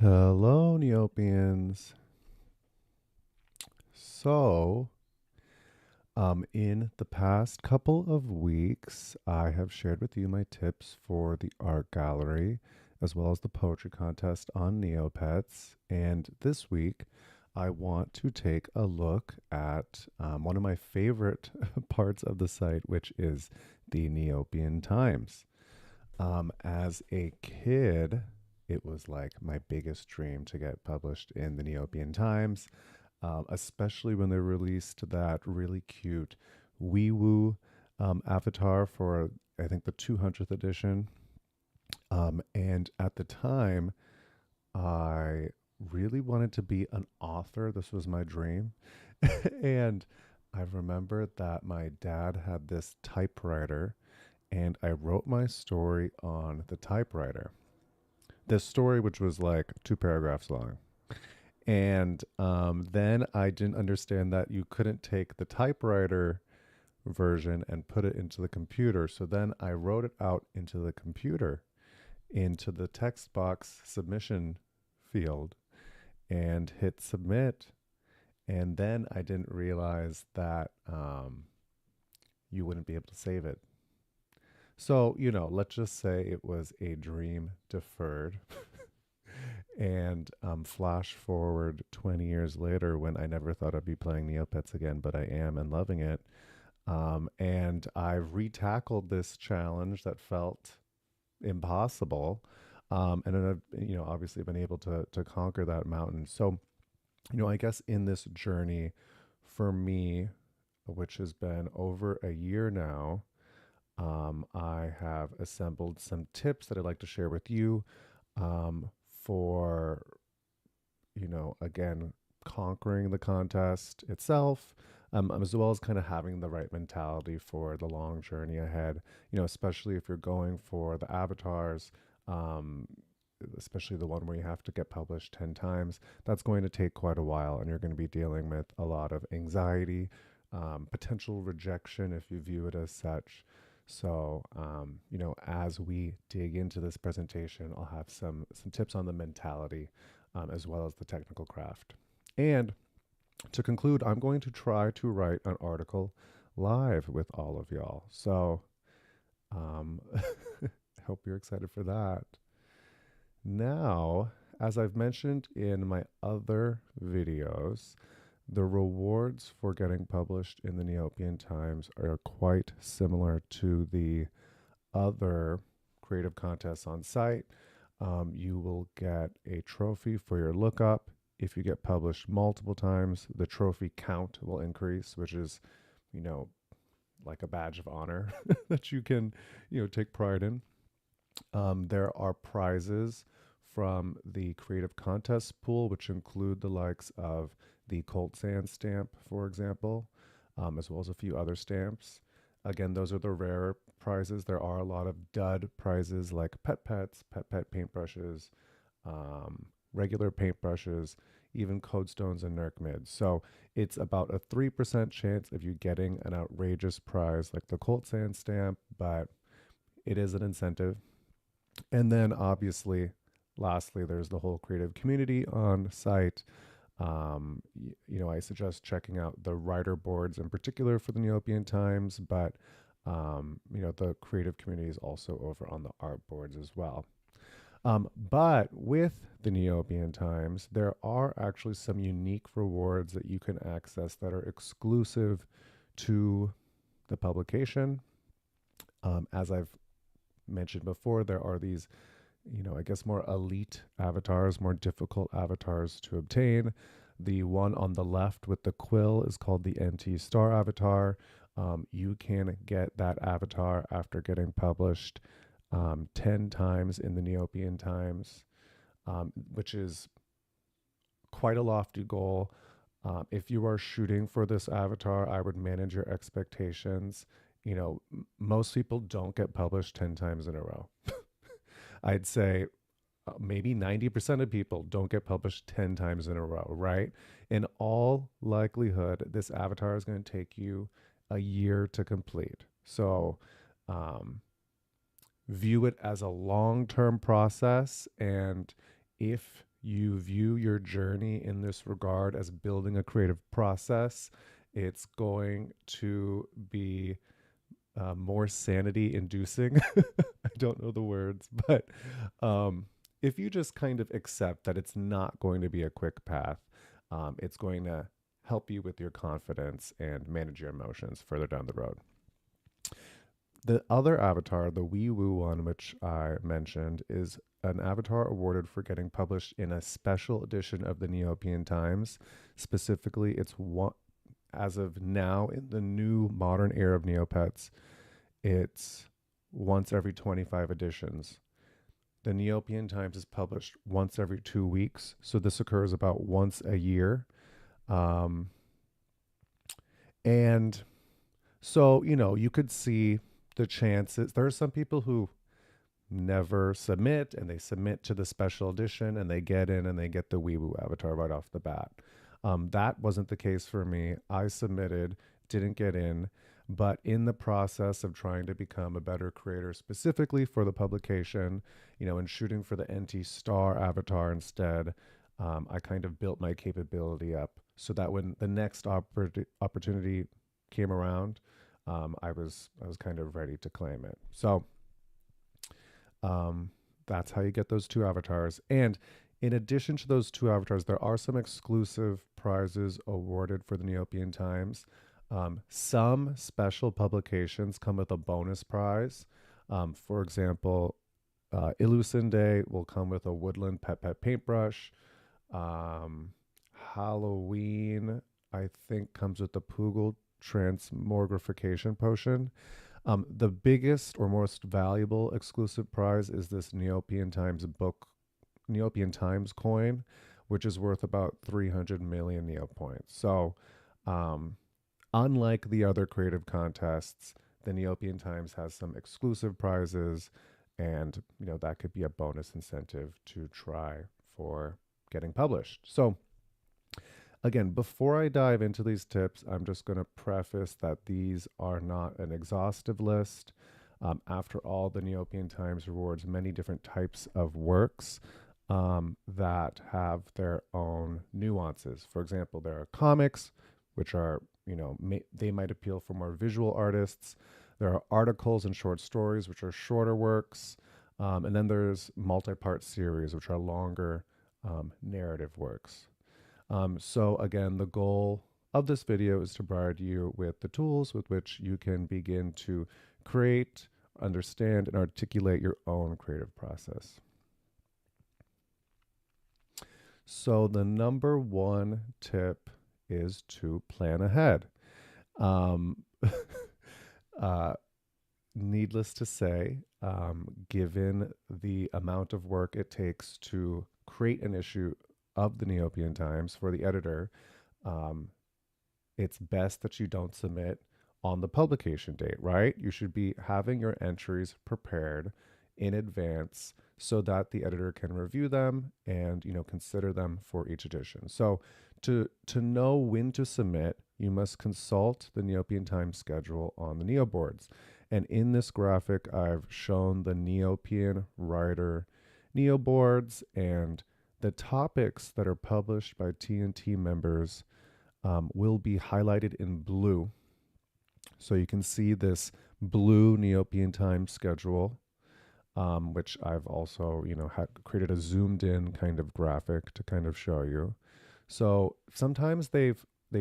Hello, Neopians. So, in the past couple of weeks, I have shared with you my tips for the art gallery as well as the poetry contest on Neopets. And this week, I want to take a look at one of my favorite parts of the site, which is the Neopian Times. As a kid, it was like my biggest dream to get published in the Neopian Times, especially when they released that really cute wee woo avatar for, I think, the 200th edition. And at the time, I really wanted to be an author. This was my dream. And I remember that my dad had this typewriter, and I wrote my story on the typewriter. This story, which was like two paragraphs long. And then I didn't understand that you couldn't take the typewriter version and put it into the computer. So then I wrote it out into the computer, into the text box submission field, and hit submit. And then I didn't realize that you wouldn't be able to save it. So, let's just say it was a dream deferred. And flash forward 20 years later when I never thought I'd be playing Neopets again, but I am and loving it. And I've retackled this challenge that felt impossible. And then I've, obviously been able to conquer that mountain. So, I guess in this journey for me, which has been over a year now, I have assembled some tips that I'd like to share with you for, again, conquering the contest itself, as well as kind of having the right mentality for the long journey ahead, especially if you're going for the avatars. Especially the one where you have to get published 10 times, that's going to take quite a while, and you're going to be dealing with a lot of anxiety, potential rejection if you view it as such. So, as we dig into this presentation, I'll have some tips on the mentality, as well as the technical craft. And to conclude, I'm going to try to write an article live with all of y'all. So, I hope you're excited for that. Now, as I've mentioned in my other videos, the rewards for getting published in the Neopian Times are quite similar to the other creative contests on site. You will get a trophy for your lookup. If you get published multiple times, the trophy count will increase, which is, you know, like a badge of honor that you can, take pride in. There are prizes from the creative contest pool, which include the likes of the Colt Sand stamp, for example, as well as a few other stamps. Again, those are the rare prizes. There are a lot of dud prizes like pet paintbrushes, regular paintbrushes, even codestones and Nerc mids. So it's about a 3% chance of you getting an outrageous prize like the Colt Sand stamp, but it is an incentive. And then obviously, lastly, there's the whole creative community on site. I suggest checking out the writer boards in particular for the Neopian Times, but the creative community is also over on the art boards as well. But with the Neopian Times, there are actually some unique rewards that you can access that are exclusive to the publication. As I've mentioned before, there are these, I guess more elite avatars, more difficult avatars to obtain. The one on the left with the quill is called the NT Star avatar. You can get that avatar after getting published 10 times in the Neopian Times, which is quite a lofty goal. If you are shooting for this avatar, I would manage your expectations. Most people don't get published 10 times in a row. I'd say maybe 90% of people don't get published 10 times in a row, right? In all likelihood, this avatar is going to take you a year to complete. So, view it as a long term process. And if you view your journey in this regard as building a creative process, it's going to be more sanity inducing. I don't know the words, but um, if you just kind of accept that it's not going to be a quick path, it's going to help you with your confidence and manage your emotions further down the road. The other avatar, the wee woo one, which I mentioned, is an avatar awarded for getting published in a special edition of the Neopian Times. Specifically, it's one, as of now in the new modern era of Neopets, it's once every 25 editions. The Neopian Times is published once every 2 weeks, so this occurs about once a year. Um, and so, you could see the chances. There are some people who never submit and they submit to the special edition and they get in and they get the Weeboo avatar right off the bat. That wasn't the case for me. I submitted, didn't get in, but in the process of trying to become a better creator specifically for the publication, and shooting for the NT Star avatar instead, I kind of built my capability up so that when the next opportunity came around, I was kind of ready to claim it. So um, that's how you get those two avatars. And in addition to those two avatars, there are some exclusive prizes awarded for the Neopian Times. Some special publications come with a bonus prize. For example, Illucinde will come with a woodland pet paintbrush. Um, Halloween, I think, comes with the Poogle transmogrification potion. The biggest or most valuable exclusive prize is this Neopian Times coin, which is worth about 300 million Neo points. So, um, unlike the other creative contests, the Neopian Times has some exclusive prizes, and that could be a bonus incentive to try for getting published. So, again, before I dive into these tips, I'm just going to preface that these are not an exhaustive list. After all, the Neopian Times rewards many different types of works that have their own nuances. For example, there are comics, which are, they might appeal for more visual artists. There are articles and short stories, which are shorter works. And then there's multi-part series, which are longer narrative works. So again, the goal of this video is to provide you with the tools with which you can begin to create, understand, and articulate your own creative process. So the number one tip is to plan ahead. Um, uh, Needless to say, given the amount of work it takes to create an issue of the Neopian Times for the editor, um, it's best that you don't submit on the publication date, right? You should be having your entries prepared in advance so that the editor can review them and consider them for each edition. So to know when to submit, you must consult the Neopian Times schedule on the Neo boards. And in this graphic, I've shown the Neopian Writer Neo boards, and the topics that are published by TNT members will be highlighted in blue. So you can see this blue Neopian Times schedule, which I've also, created a zoomed in kind of graphic to kind of show you. So sometimes they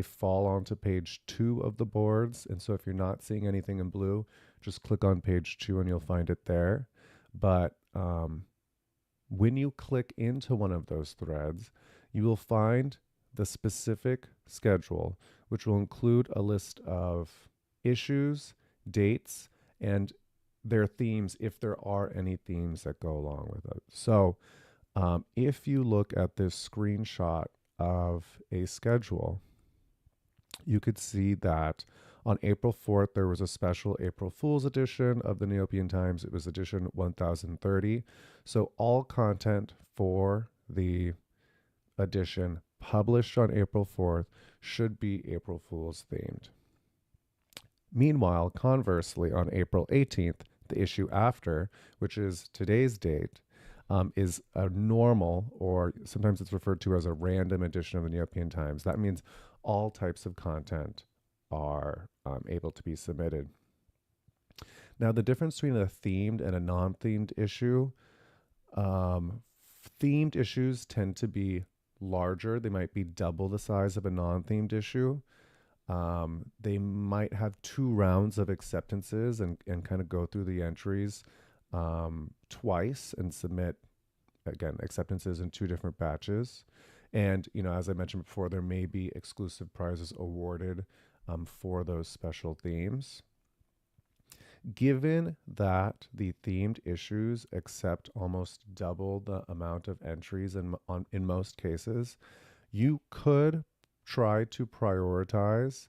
fall onto page 2 of the boards. And so if you're not seeing anything in blue, just click on page 2 and you'll find it there. But when you click into one of those threads, you will find the specific schedule, which will include a list of issues, dates, and their themes, if there are any themes that go along with it. So if you look at this screenshot of a schedule, you could see that on April 4th, there was a special April Fool's edition of the Neopian Times. It was edition 1030. So all content for the edition published on April 4th should be April Fool's themed. Meanwhile, conversely, on April 18th, the issue after, which is today's date, is a normal, or sometimes it's referred to as a random edition of the Neopian Times. That means all types of content are able to be submitted. Now, the difference between a themed and a non themed issue, um, themed issues tend to be larger. They might be double the size of a non themed issue. They might have two rounds of acceptances and kind of go through the entries twice and submit, again, acceptances in two different batches. And, as I mentioned before, there may be exclusive prizes awarded for those special themes. Given that the themed issues accept almost double the amount of entries in most cases, you could try to prioritize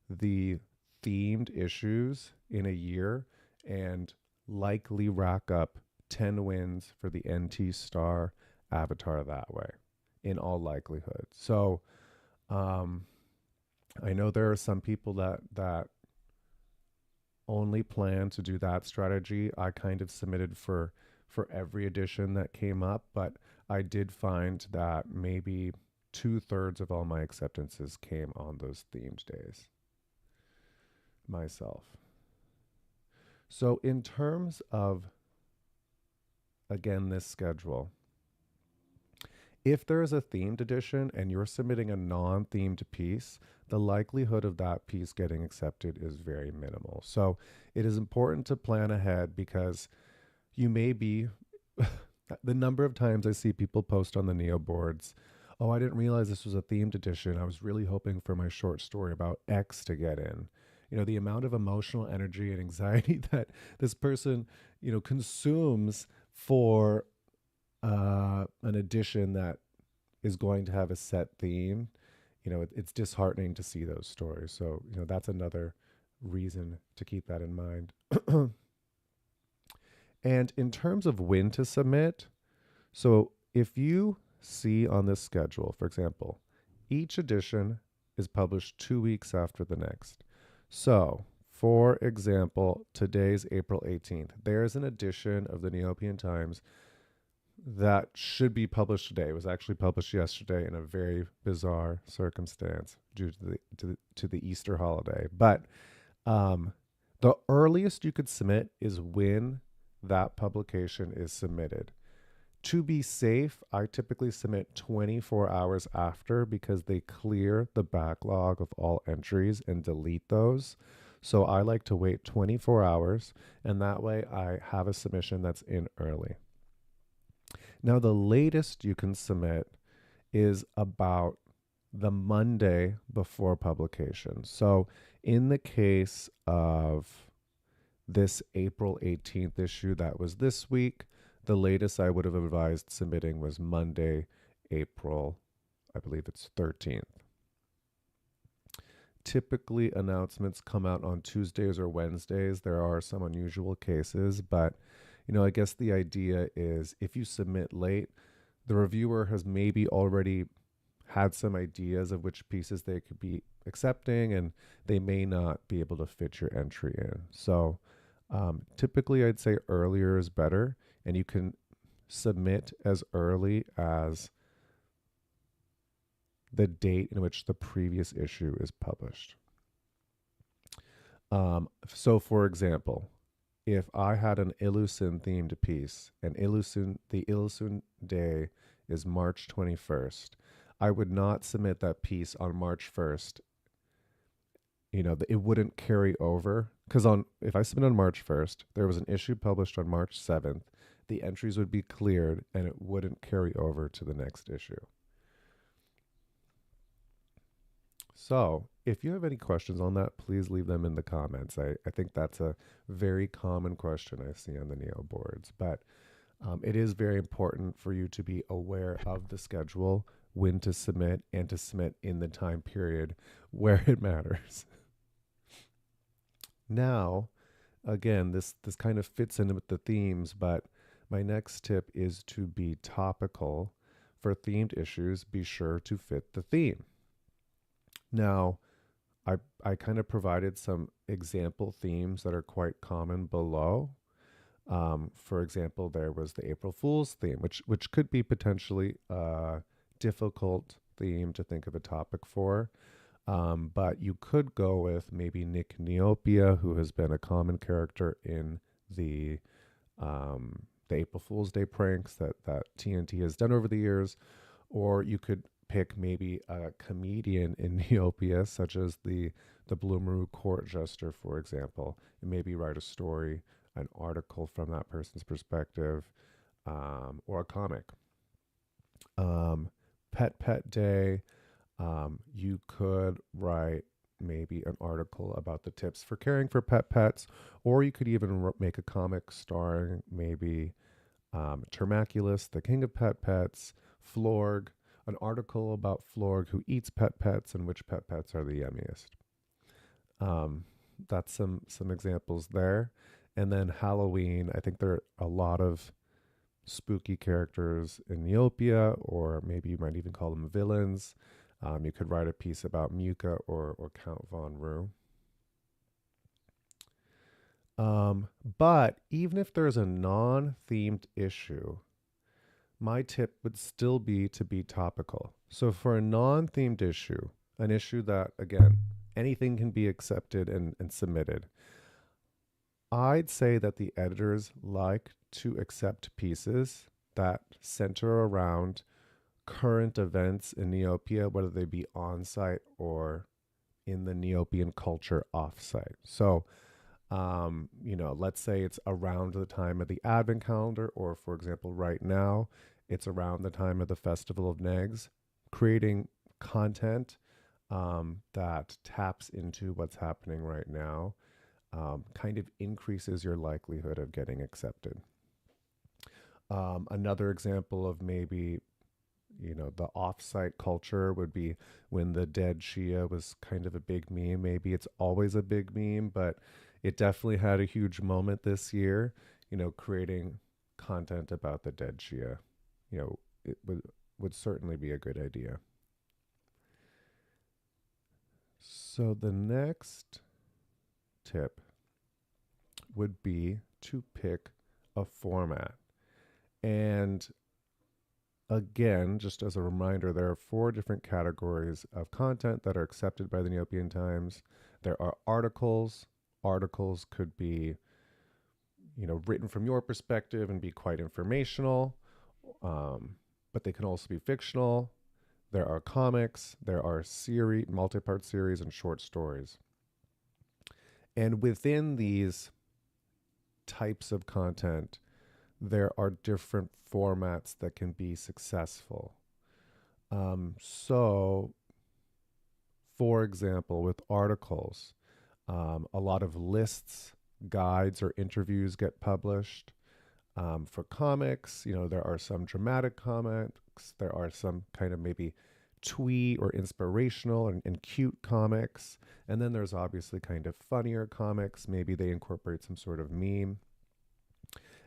the themed issues in a year and likely rack up 10 wins for the NT Star avatar that way, in all likelihood. So I know there are some people that only plan to do that strategy. I kind of submitted for every edition that came up, but I did find that maybe 2/3 of all my acceptances came on those themed days myself. So in terms of, again, this schedule, if there is a themed edition and you're submitting a non-themed piece, the likelihood of that piece getting accepted is very minimal. So it is important to plan ahead, because you may be the number of times I see people post on the Neo boards, oh, I didn't realize this was a themed edition. I was really hoping for my short story about X to get in. The amount of emotional energy and anxiety that this person, consumes for an edition that is going to have a set theme, it's disheartening to see those stories. So, that's another reason to keep that in mind. And in terms of when to submit, so if you see on this schedule, for example, each edition is published 2 weeks after the next. So, for example, today's April 18th. There's an edition of the Neopian Times that should be published today. It was actually published yesterday in a very bizarre circumstance due to the Easter holiday. But the earliest you could submit is when that publication is submitted. To be safe, I typically submit 24 hours after, because they clear the backlog of all entries and delete those. So I like to wait 24 hours, and that way I have a submission that's in early. Now, the latest you can submit is about the Monday before publication. So in the case of this April 18th issue that was this week, the latest I would have advised submitting was Monday, April, I believe it's 13th. Typically, announcements come out on Tuesdays or Wednesdays. There are some unusual cases, but I guess the idea is if you submit late, the reviewer has maybe already had some ideas of which pieces they could be accepting, and they may not be able to fit your entry in. So typically, I'd say earlier is better, and you can submit as early as the date in which the previous issue is published. So, for example, if I had an Illusin themed piece, and the Illusin day is March 21st, I would not submit that piece on March 1st. It wouldn't carry over, because if I submit on March 1st, there was an issue published on March 7th, the entries would be cleared and it wouldn't carry over to the next issue. So if you have any questions on that, please leave them in the comments. I think that's a very common question I see on the Neo boards, but it is very important for you to be aware of the schedule, when to submit, and to submit in the time period where it matters. Now, again, this kind of fits in with the themes, but my next tip is to be topical. For themed issues, be sure to fit the theme. Now, I kind of provided some example themes that are quite common below. For example, there was the April Fool's theme, which could be potentially a difficult theme to think of a topic for. But you could go with maybe Nick Neopia, who has been a common character in the April Fool's Day pranks that TNT has done over the years, or you could pick maybe a comedian in Neopia, such as the Bloomeroo court jester, for example, and maybe write a story, an article from that person's perspective, or a comic. Um, Pet Day, you could write maybe an article about the tips for caring for pets, or you could even make a comic starring maybe Termaculus, the king of pets, Florg, an article about Florg who eats pets and which pets are the yummiest. Um, that's some examples there. And then Halloween, I think there are a lot of spooky characters in Neopia, or maybe you might even call them villains. You could write a piece about Muka or Count Von Roo. But even if there's a non themed issue, my tip would still be to be topical. So for a non themed issue, an issue that, again, anything can be accepted and submitted, I'd say that the editors like to accept pieces that center around current events in Neopia, whether they be on site or in the Neopian culture offsite. So, let's say it's around the time of the Advent calendar, or for example, right now, it's around the time of the Festival of Negs, creating content that taps into what's happening right now kind of increases your likelihood of getting accepted. Another example of maybe the offsite culture would be when the dead Shia was kind of a big meme. Maybe it's always a big meme, but it definitely had a huge moment this year, creating content about the dead Shia. It would certainly be a good idea. So the next tip would be to pick a format. And again, just as a reminder, there are 4 different categories of content that are accepted by the Neopian Times. There are articles. Articles could be, written from your perspective and be quite informational, but they can also be fictional. There are comics. There are multi-part series, and short stories. And within these types of content, there are different formats that can be successful. So, for example, with articles, a lot of lists, guides, or interviews get published. For comics, there are some dramatic comics, there are some kind of maybe twee or inspirational and cute comics. And then there's obviously kind of funnier comics. Maybe they incorporate some sort of meme.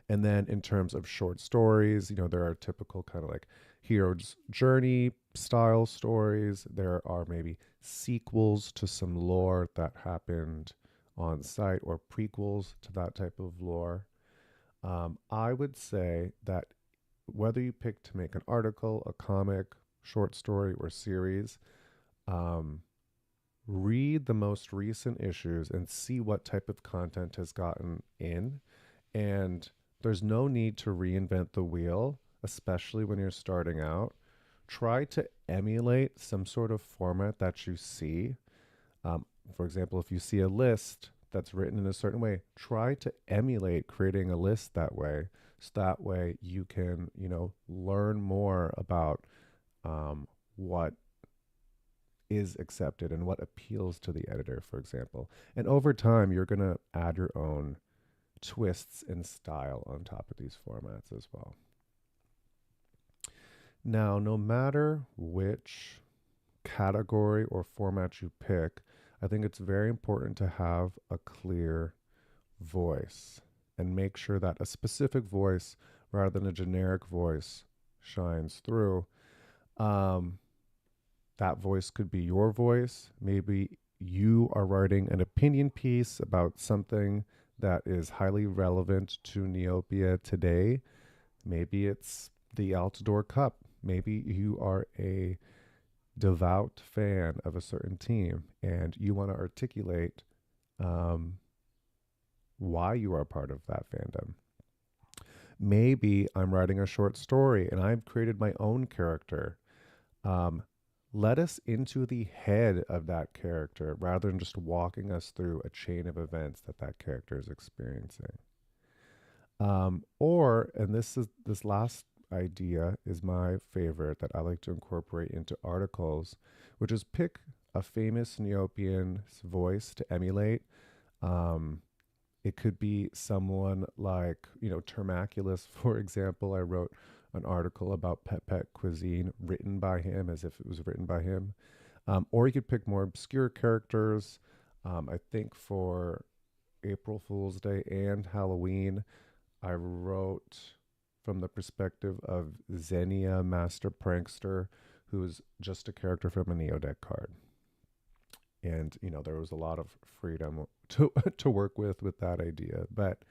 And then in terms of short stories, there are typical kind of like hero's journey style stories. There are maybe sequels to some lore that happened on site, or prequels to that type of lore. I would say that whether you pick to make an article, a comic, short story, or series, um, read the most recent issues and see what type of content has gotten in. And there's no need to reinvent the wheel, especially when you're starting out. Try to emulate some sort of format that you see. For example, if you see a list that's written in a certain way, try to emulate creating a list that way. So that way you can, learn more about what is accepted and what appeals to the editor, for example. And over time, you're going to add your own twists and style on top of these formats as well. Now, no matter which category or format you pick, I think it's very important to have a clear voice and make sure that a specific voice rather than a generic voice shines through. That voice could be your voice. Maybe you are writing an opinion piece about something that is highly relevant to Neopia today. Maybe it's the Outdoor Cup. Maybe you are a devout fan of a certain team and you want to articulate um, why you are part of that fandom. Maybe I'm writing a short story and I've created my own character. Um, Let us into the head of that character rather than just walking us through a chain of events that that character is experiencing. And this last idea is my favorite that I like to incorporate into articles, which is pick a famous Neopian's voice to emulate. Um, it could be someone like, Termaculus, for example. I wrote an article about pet cuisine written by him as if it was written by him. Or you could pick more obscure characters. I think for April Fool's Day and Halloween, I wrote from the perspective of Xenia, Master Prankster, who's just a character from a Neodeck card. And there was a lot of freedom to to work with that idea. But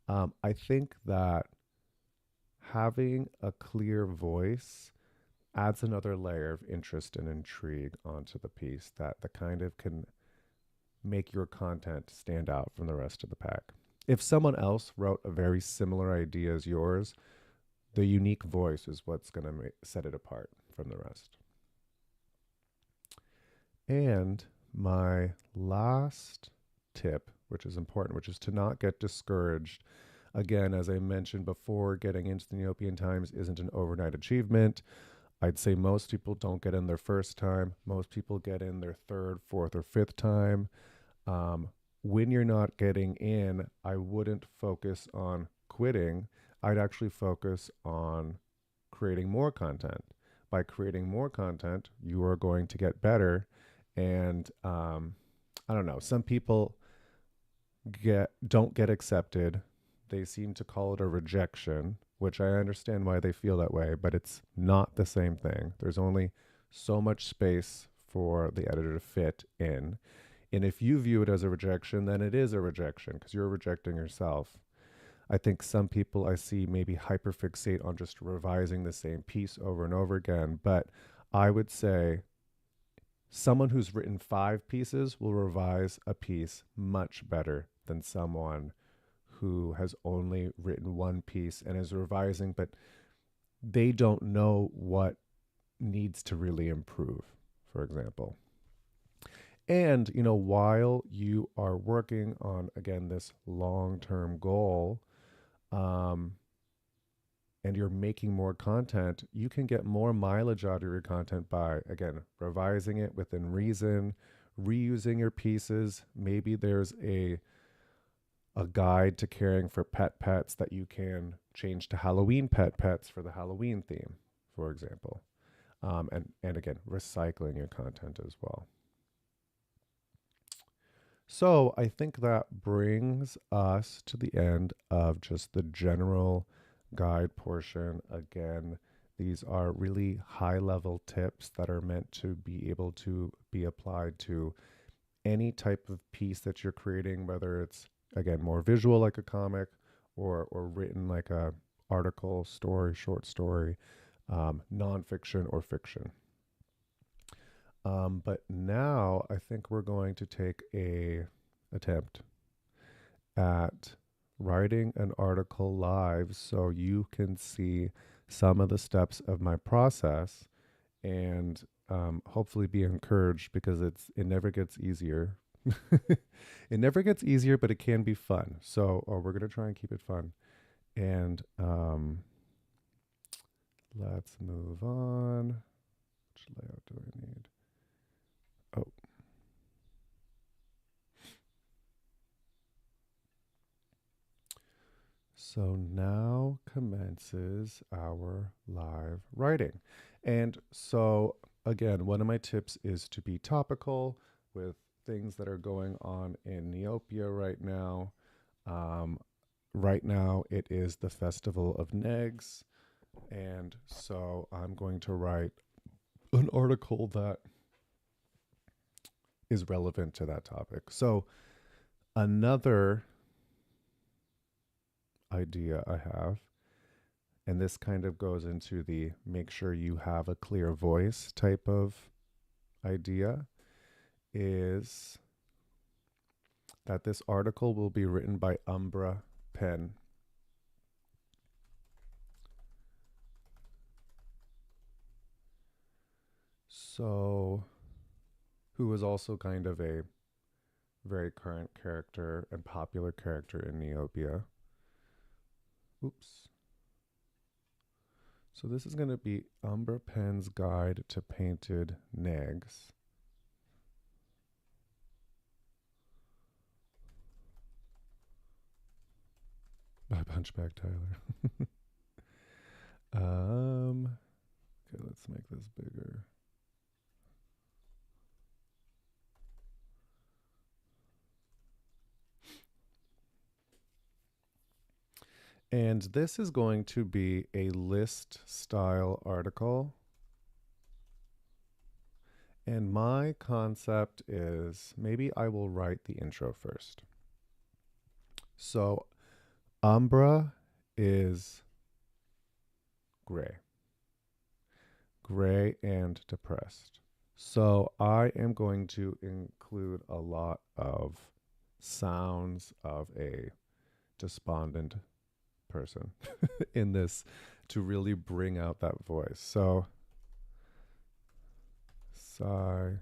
I think that having a clear voice adds another layer of interest and intrigue onto the piece that kind of can make your content stand out from the rest of the pack. If someone else wrote a very similar idea as yours, the unique voice is what's going to set it apart from the rest. And my last tip, which is important, which is to not get discouraged. Again, as I mentioned before, getting into the Neopian Times isn't an overnight achievement. I'd say most people don't get in their first time. Most people get in their third, fourth, or fifth time. When you're not getting in, I wouldn't focus on quitting. I'd actually focus on creating more content. By creating more content, you are going to get better. And I don't know, some people don't get accepted. They seem to call it a rejection, which I understand why they feel that way, but it's not the same thing. There's only so much space for the editor to fit in. And if you view it as a rejection, then it is a rejection because you're rejecting yourself. I think some people I see maybe hyperfixate on just revising the same piece over and over again. But I would say someone who's written 5 pieces will revise a piece much better than someone who has only written 1 piece and is revising, but they don't know what needs to really improve, for example. And, while you are working on, again, this long term goal, um, and you're making more content, you can get more mileage out of your content by, again, revising it within reason, reusing your pieces. Maybe there's a guide to caring for pets that you can change to Halloween pets for the Halloween theme, for example. And again, recycling your content as well. So I think that brings us to the end of just the general guide portion. Again, these are really high level tips that are meant to be able to be applied to any type of piece that you're creating, whether it's, again, more visual like a comic or written like a article, story, short story, nonfiction or fiction. But now I think we're going to take a attempt at writing an article live so you can see some of the steps of my process and hopefully be encouraged because it never gets easier. It never gets easier, but it can be fun. So we're going to try and keep it fun. And let's move on. Which layout do I need? Oh. So now commences our live writing. And so, again, one of my tips is to be topical with things that are going on in Neopia right now. Right now, it is the Festival of Negs. And so I'm going to write an article that is relevant to that topic. So, another idea I have, and this kind of goes into the make sure you have a clear voice type of idea, is that this article will be written by Umbra Pen. So, who is also kind of a very current character and popular character in Neopia. Oops. So this is going to be Umbra Pen's Guide to Painted Nags. By Punchback Tyler. Okay, let's make this bigger. And this is going to be a list style article. And my concept is maybe I will write the intro first. So, Umbra is gray and depressed. So I am going to include a lot of sounds of a despondent person in this to really bring out that voice. So, sigh.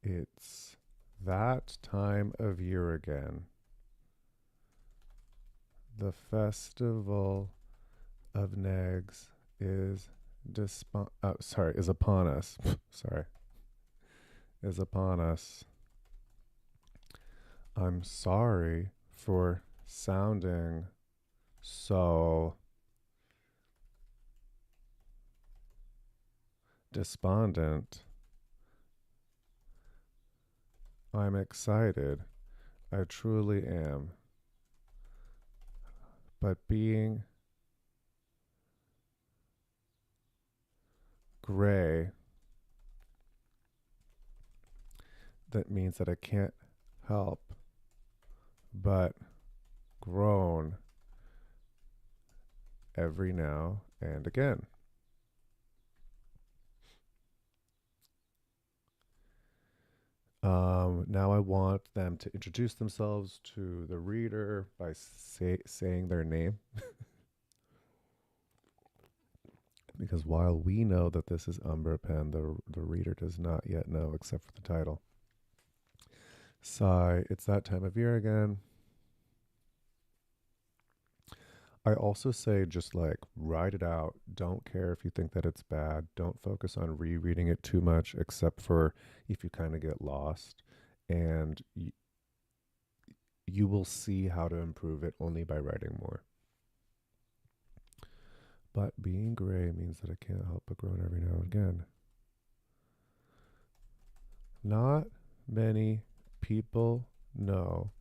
It's that time of year again. The festival of nags is is upon us. Sorry. Is upon us. I'm sorry for sounding so despondent. I'm excited. I truly am. But being gray, that means that I can't help but groan every now and again. Now I want them to introduce themselves to the reader by saying their name. Because while we know that this is Umbra Pen, the reader does not yet know except for the title. Sigh, it's that time of year again. I also say just like write it out. Don't care if you think that it's bad. Don't focus on rereading it too much, except for if you kind of get lost. And you will see how to improve it only by writing more. But being gray means that I can't help but groan every now and again. Not many people know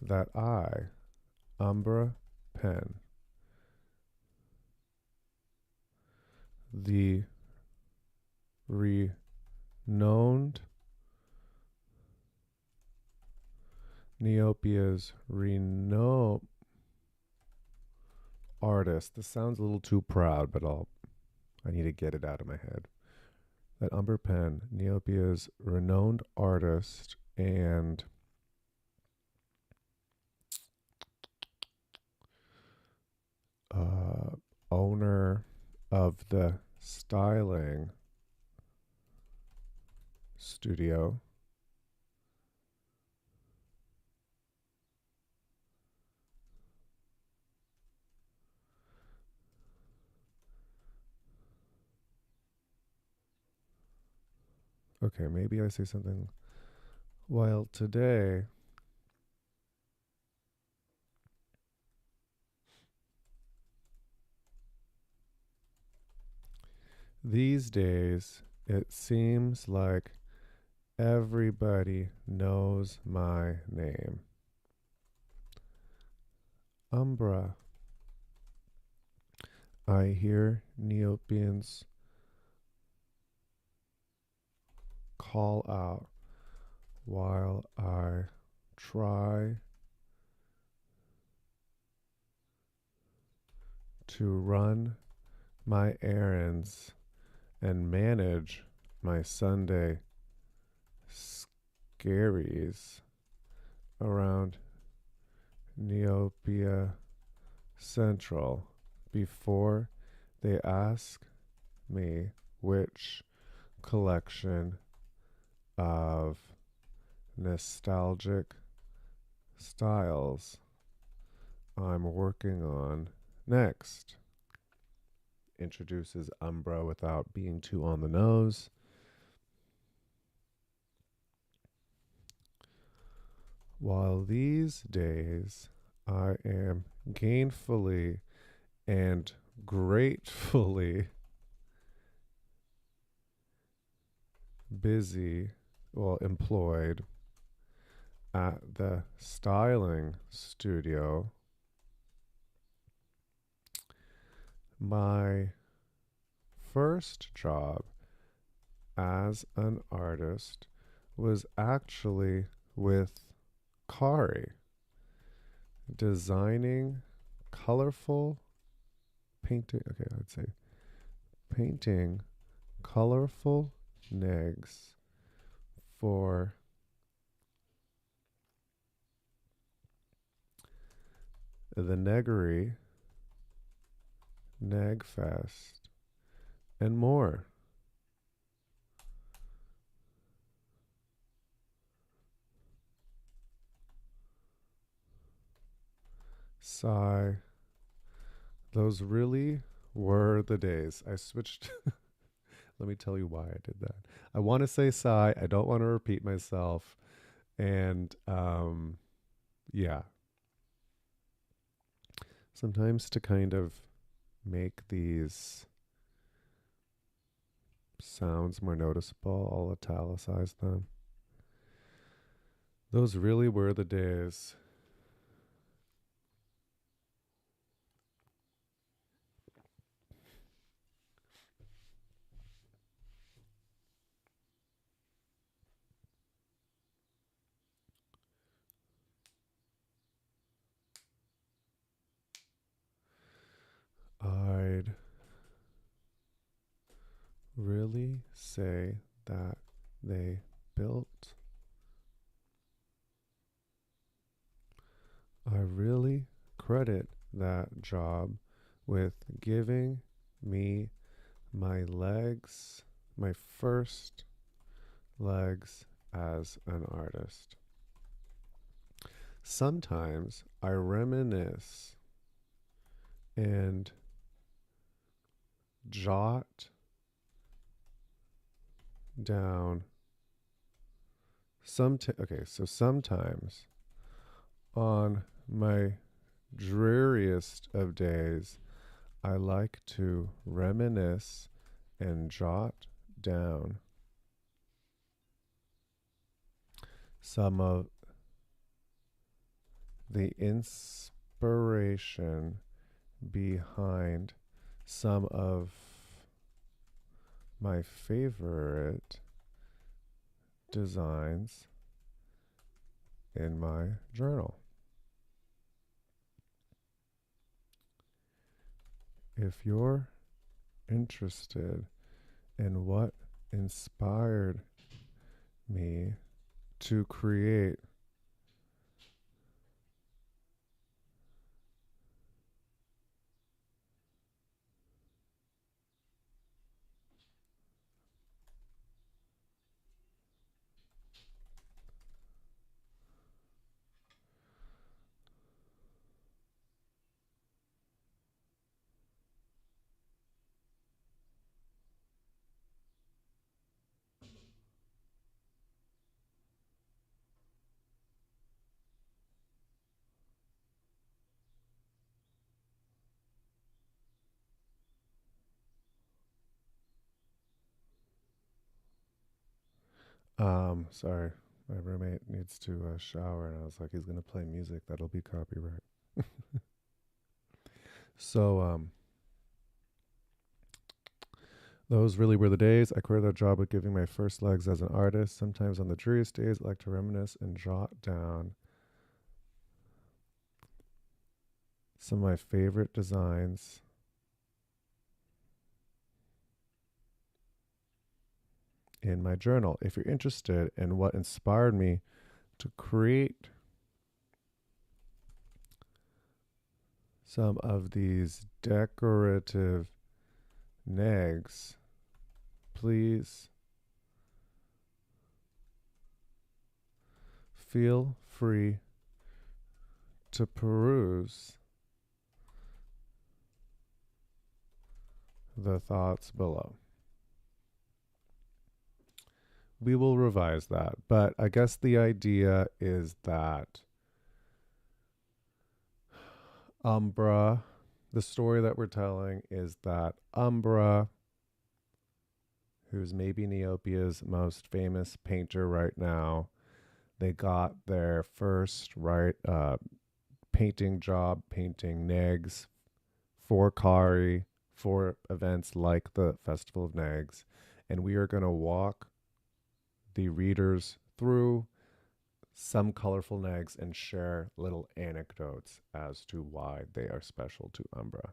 that I, Umbra Pen, the renowned Neopia's renowned artist. This sounds a little too proud, but I need to get it out of my head. That Umbra Pen, Neopia's renowned artist and owner of the styling studio, okay, maybe I say something. While today, these days, it seems like everybody knows my name. Umbra. I hear Neopians call out while I try to run my errands and manage my Sunday scaries around Neopia Central before they ask me which collection of nostalgic styles I'm working on next. Introduces Umbra without being too on the nose. While these days I am gainfully and gratefully busy, employed at the styling studio, my first job as an artist was actually with Kari, designing colorful painting. Okay, I'd say painting colorful negs for the Neggery, Negfest, and more. Sigh. Those really were the days. I switched. Let me tell you why I did that. I want to say sigh. I don't want to repeat myself. And yeah, sometimes to kind of make these sounds more noticeable, I'll italicize them. Those really were the days. I'd really say that they built. I really credit that job with giving me my legs, my first legs as an artist. Sometimes I reminisce and jot down so sometimes on my dreariest of days I like to reminisce and jot down some of the inspiration behind some of my favorite designs in my journal. If you're interested in what inspired me to create sorry, my roommate needs to shower, and I was like, he's gonna play music that'll be copyright. So Those really were the days. I quit that job with giving my first legs as an artist. Sometimes on the dreariest days, I like to reminisce and jot down some of my favorite designs in my journal. If you're interested in what inspired me to create some of these decorative negs, please feel free to peruse the thoughts below. We will revise that, but I guess the idea is that Umbra, the story that we're telling is that Umbra, who's maybe Neopia's most famous painter right now, they got their first painting job painting negs for Kari for events like the Festival of Nags, and we are going to walk the readers through some colorful nags and share little anecdotes as to why they are special to Umbra.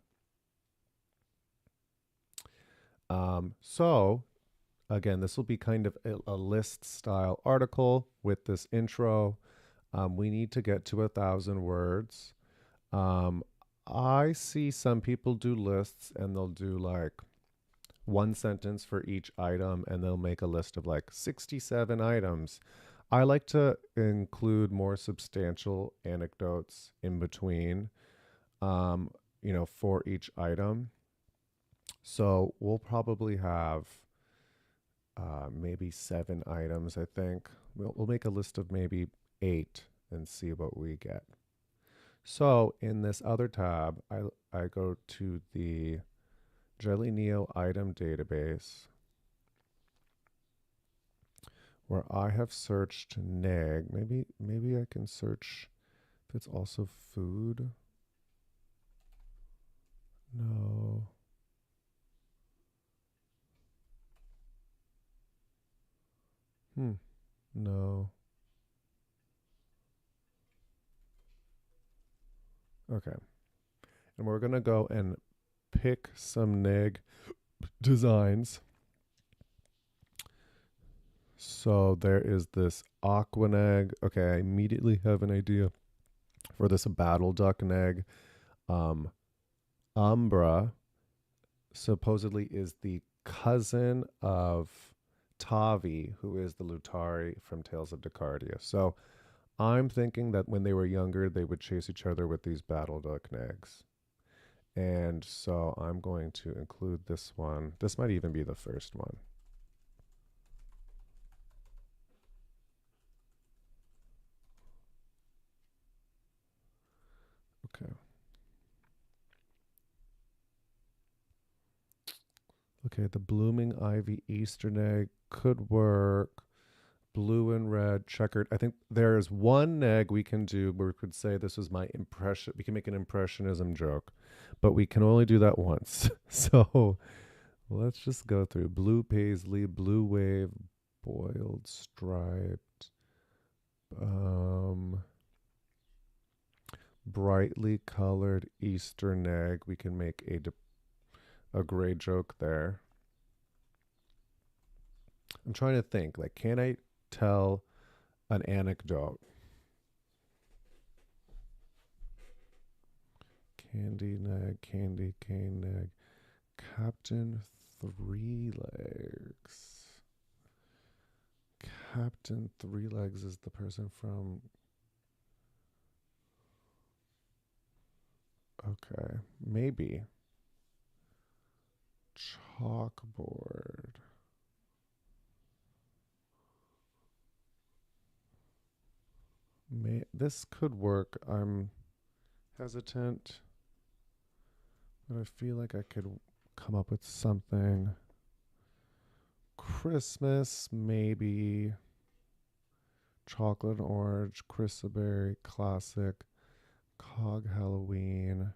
So again, this will be kind of a list style article with this intro. We need to get to 1,000 words. Um, I see some people do lists and they'll do like one sentence for each item and they'll make a list of like 67 items. I like to include more substantial anecdotes in between, um, for each item. So we'll probably have maybe 7 items, I think. We'll make a list of maybe 8 and see what we get. So in this other tab, I go to the Jelly Neo item database where I have searched neg. Maybe I can search if it's also food. No. No. Okay. And we're going to go and pick some neg designs. So there is this aqua neg. Okay, I immediately have an idea for this battle duck neg. Umbra supposedly is the cousin of Tavi, who is the Lutari from Tales of Decardia. So I'm thinking that when they were younger, they would chase each other with these battle duck nags. And so I'm going to include this one. This might even be the first one. Okay. Okay, the blooming ivy Eastern egg could work. Blue and red, checkered. I think there is one neg we can do where we could say this is my impression. We can make an impressionism joke, but we can only do that once. So let's just go through blue paisley, blue wave, boiled striped, brightly colored Eastern egg. We can make a gray joke there. I'm trying to think, like, can I tell an anecdote? Candy neg, candy cane neg, Captain Three Legs. Captain Three Legs is the person from. Okay, maybe. Chalkboard. This could work. I'm hesitant, but I feel like I could come up with something. Christmas, maybe. Chocolate orange, chrysaberry, classic, cog Halloween,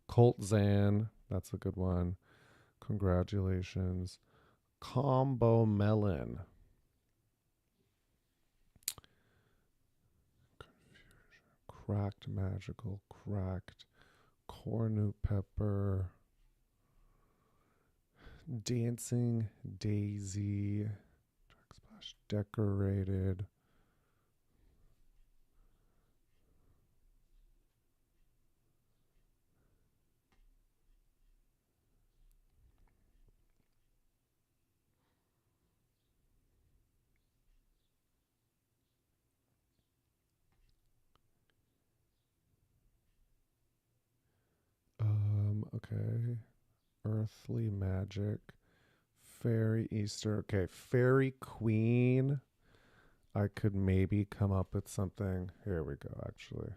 Colt Zan, that's a good one. Congratulations. Combo melon. Cracked magical, cracked cornu pepper, dancing daisy, dark splash decorated. Okay. Earthly magic. Fairy Easter. Okay, Fairy Queen. I could maybe come up with something. Here we go, actually.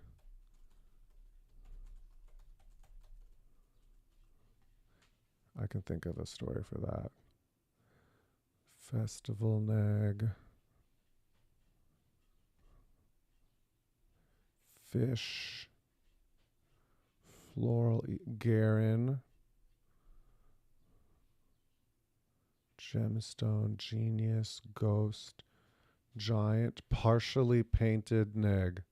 I can think of a story for that. Festival neg. Fish. Floral. Garen. Gemstone. Genius. Ghost. Giant. Partially painted neg.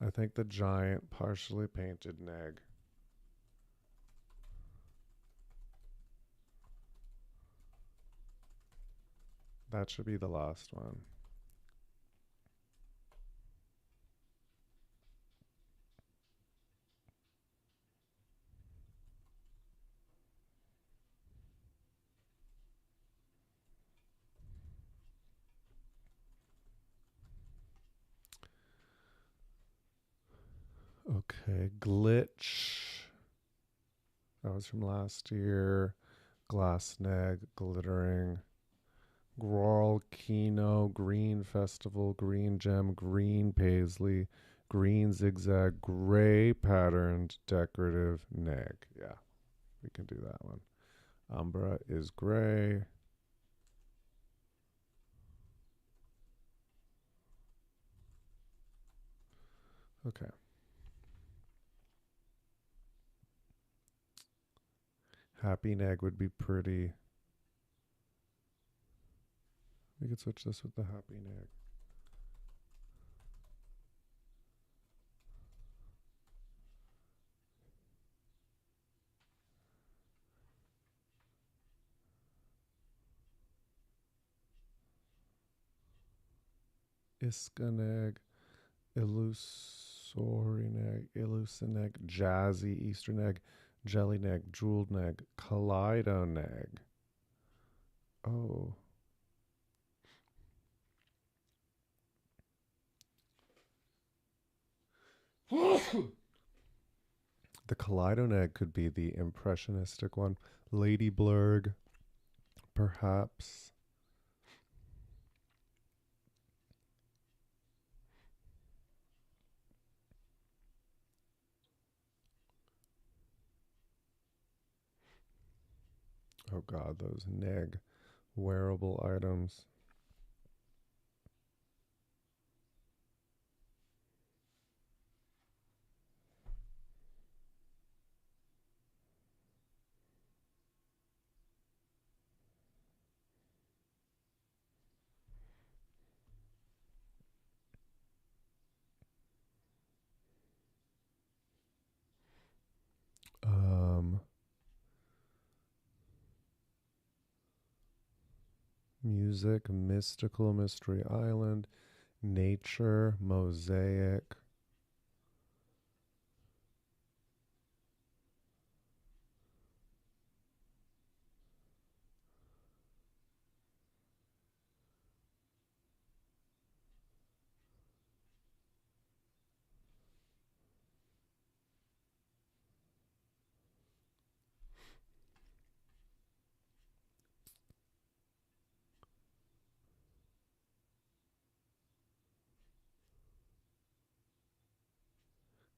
I think the giant partially painted neg. That should be the last one. Okay, glitch. That was from last year. Glass neg, glittering. Grawl, Kino, Green Festival, Green Gem, Green Paisley, Green Zigzag, Gray Patterned Decorative neg. Yeah, we can do that one. Umbra is gray. Okay. Happy neg would be pretty. We could switch this with the happy neg. Iskaneg, Illusorineg, Illusineg, Jazzy Easterneg, Jellyneg, Jewelneg, Kaleidoneg. Oh. The Kaleidoneg could be the impressionistic one. Lady Blurg, perhaps. Oh god, those neg wearable items. Um, music, mystical mystery island, nature, mosaic.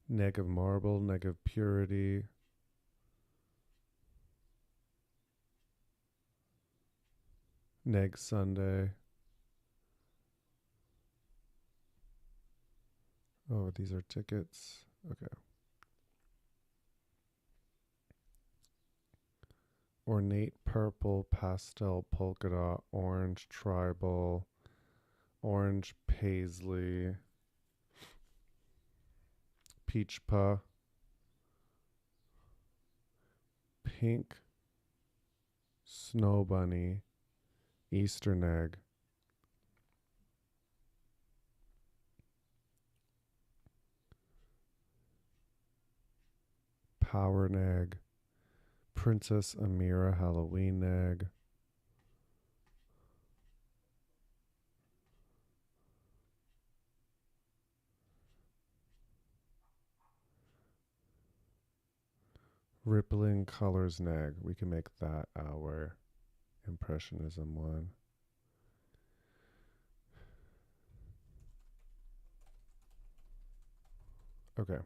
Neg of marble, neg of purity. Neg Sunday. Oh, these are tickets. Okay. Ornate purple, pastel polka dot, orange tribal, orange paisley, peach puh, pink snow bunny, Eastern egg, power egg, Princess Amira Halloween egg, rippling colors neg. We can make that our impressionism one. Okay.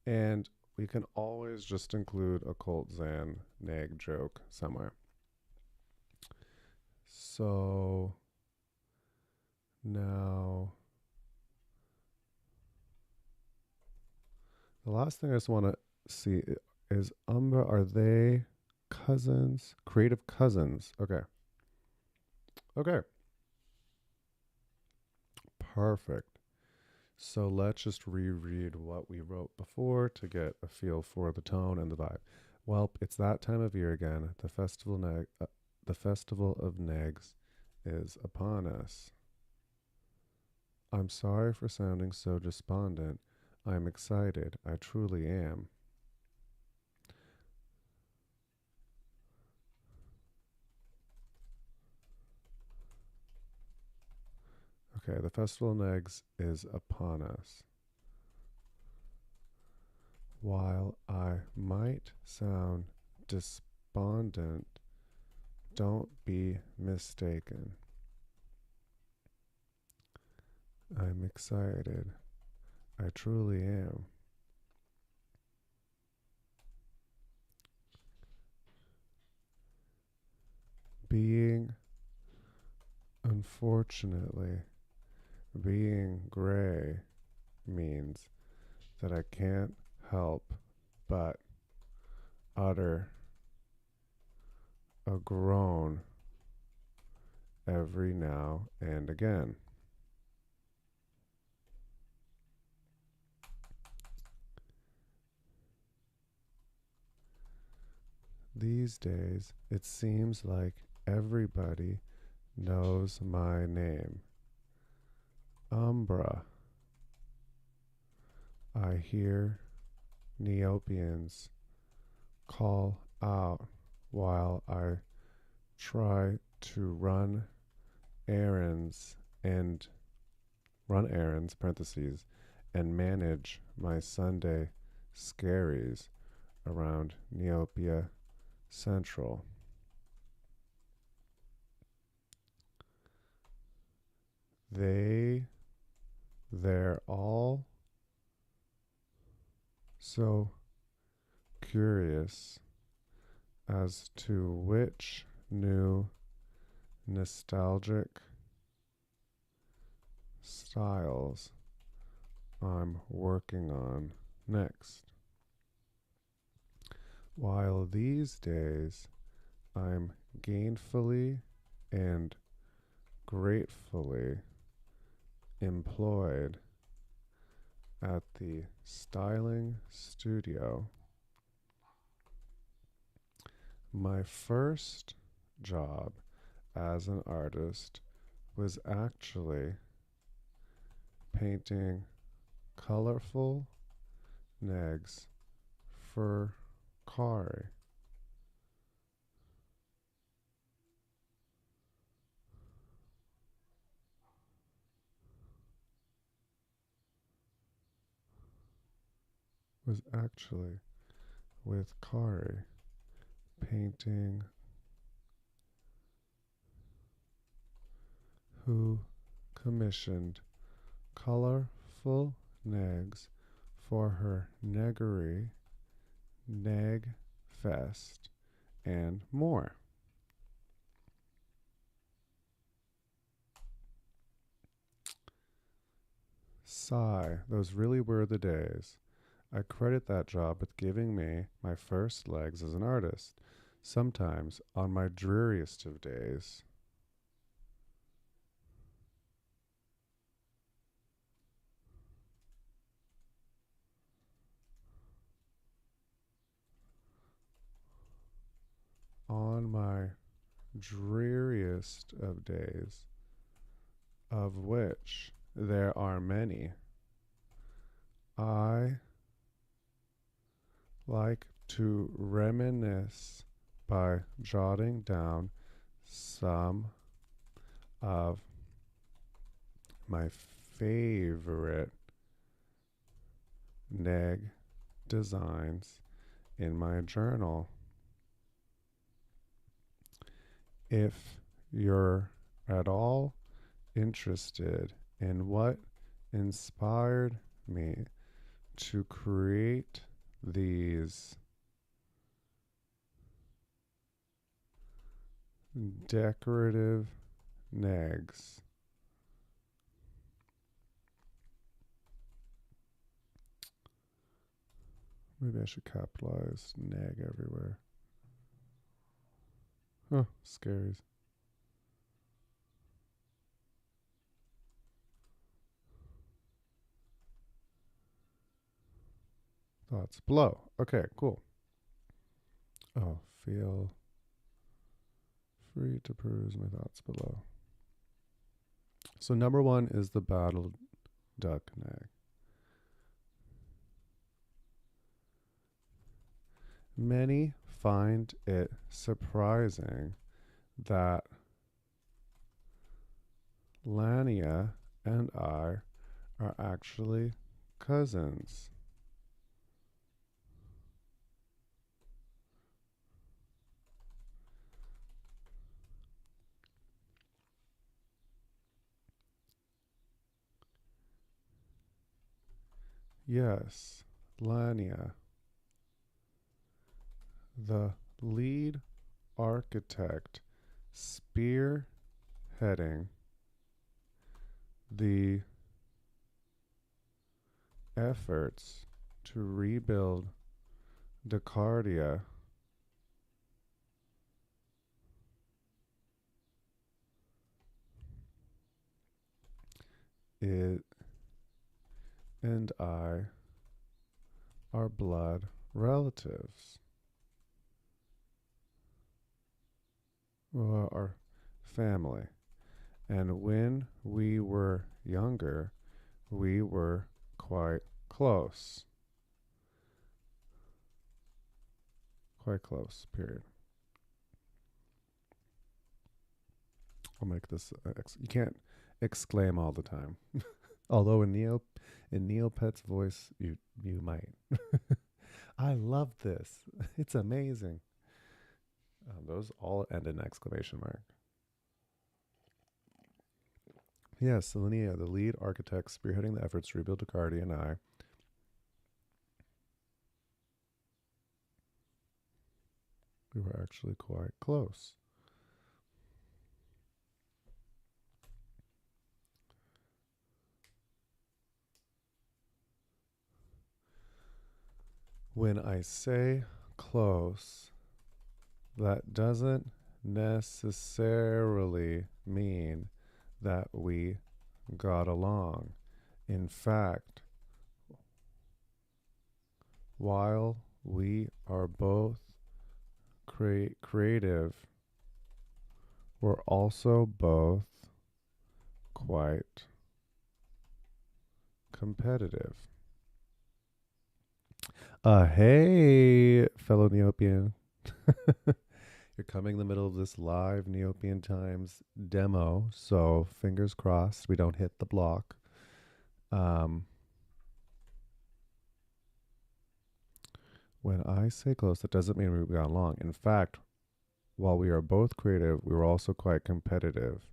And we can always just include a Colt Zan neg joke somewhere. So now the last thing I just want to see is Umbra. Are they cousins? Creative cousins. Okay. Okay. Perfect. So let's just reread what we wrote before to get a feel for the tone and the vibe. Well, it's that time of year again. The festival of Negs is upon us. I'm sorry for sounding so despondent. I'm excited. I truly am. Okay, the festival of Negs is upon us. While I might sound despondent, don't be mistaken. I'm excited. I truly am. Being, unfortunately, being gray means that I can't help but utter a groan every now and again. These days, it seems like everybody knows my name. Umbra. I hear Neopians call out while I try to errands and run errands, parentheses, and manage my Sunday scaries around Neopia Central. They're all so curious as to which new nostalgic styles I'm working on next. While these days I'm gainfully and gratefully employed at the styling studio, my first job as an artist was actually painting colorful negs for Kari. Was actually with Kari painting, who commissioned colorful negs for her neggery, neg fest, and more. Sigh, those really were the days. I credit that job with giving me my first legs as an artist, sometimes on my dreariest of days. On my dreariest of days, of which there are many, I like to reminisce by jotting down some of my favorite neg designs in my journal. If you're at all interested in what inspired me to create these decorative negs, maybe I should capitalize neg everywhere. Oh, scaries. Thoughts below. Okay, cool. Oh, feel free to peruse my thoughts below. So number one is the battle duck neg. Many find it surprising that Lania and I are actually cousins. Yes, Lania, the lead architect spearheading the efforts to rebuild Descartes, it and I are blood relatives. Well, our family. And when we were younger, we were quite close. Quite close, period. I'll make this, you can't exclaim all the time. Although in Neopets voice, you might. I love this. It's amazing. Those all end in exclamation mark. Yes, Selenia, the lead architect spearheading the efforts to rebuild Descartes, and I. We were actually quite close. When I say close, that doesn't necessarily mean that we got along. In fact, while we are both creative, we're also both quite competitive. Hey, fellow Neopian. You're coming in the middle of this live Neopian Times demo, so fingers crossed we don't hit the block. When I say close, that doesn't mean we've gone long. In fact, while we are both creative, we were also quite competitive.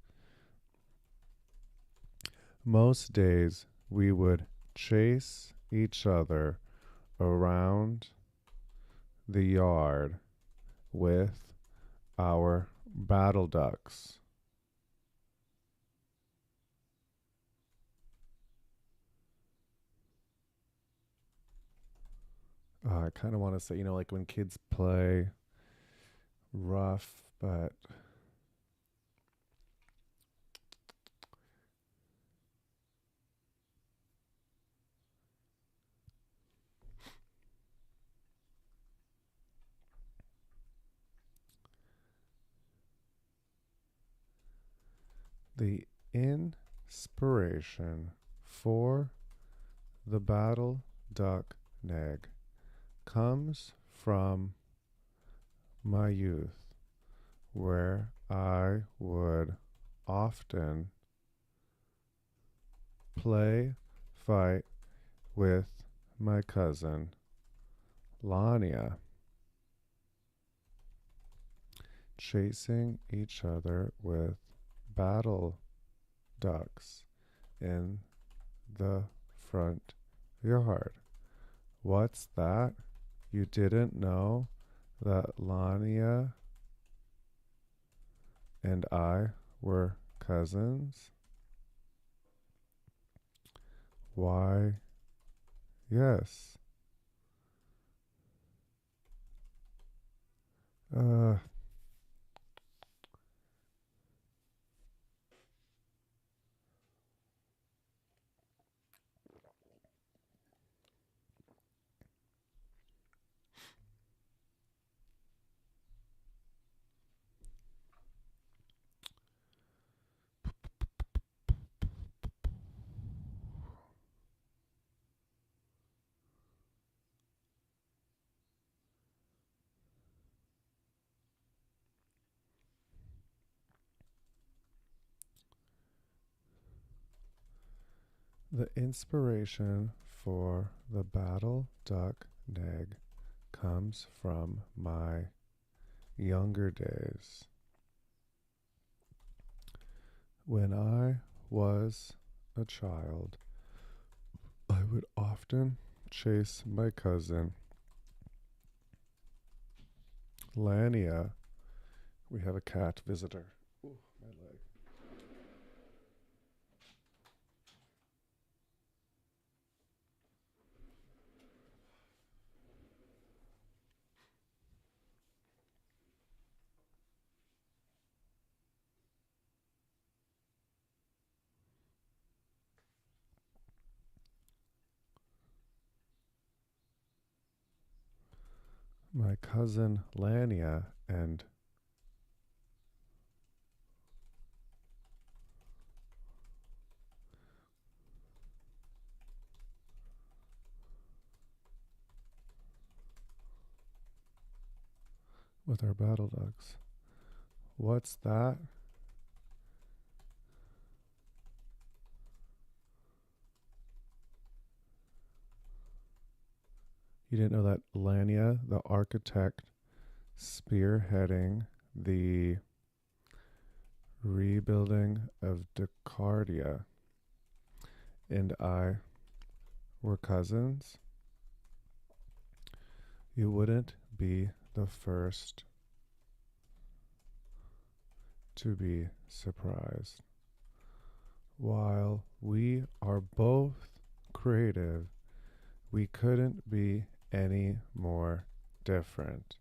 Most days, we would chase each other around the yard with our battle ducks. I kind of want to say, like when kids play rough, but the inspiration for the battle duck nag comes from my youth, where I would often play fight with my cousin Lania, chasing each other with battle ducks in the front yard. What's that? You didn't know that Lania and I were cousins? Why, yes. Uh, the inspiration for the battle duck nag comes from my younger days. When I was a child, I would often chase my cousin Lania. We have a cat visitor. Ooh, my leg. My cousin Lania and with our battle ducks. What's that? You didn't know that Lania, the architect spearheading the rebuilding of Descartes, and I were cousins? You wouldn't be the first to be surprised. While we are both creative, we couldn't be any more different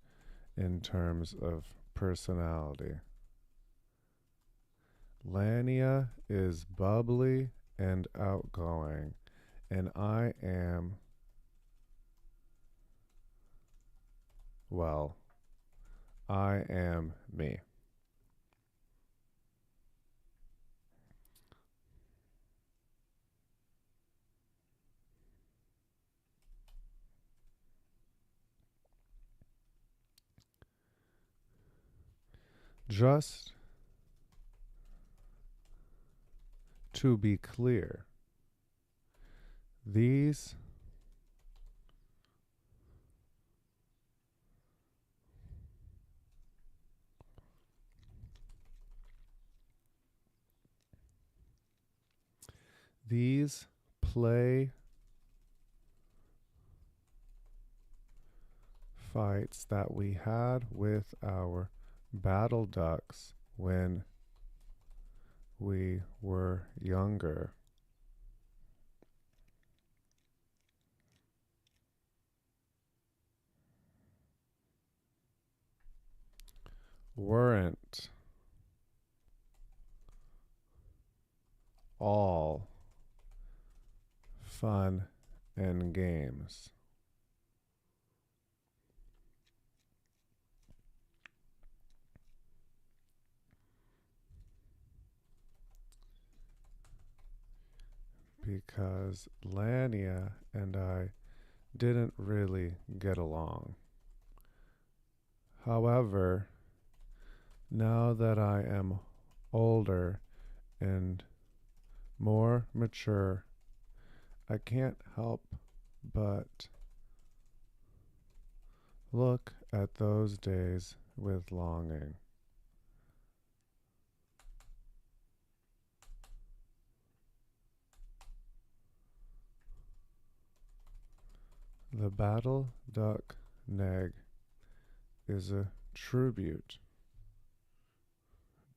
in terms of personality. Lania is bubbly and outgoing, and I am, well, I am me. Just to be clear, these these play fights that we had with our battle ducks when we were younger weren't all fun and games. Because Lania and I didn't really get along. However, now that I am older and more mature, I can't help but look at those days with longing. The Battle Duck Neg is a tribute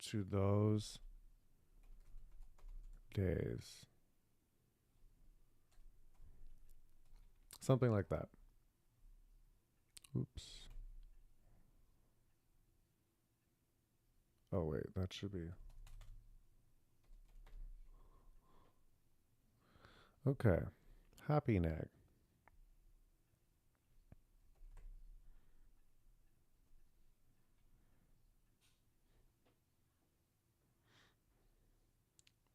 to those days. Something like that. Oops. Oh, wait, that should be. Okay. Happy Neg.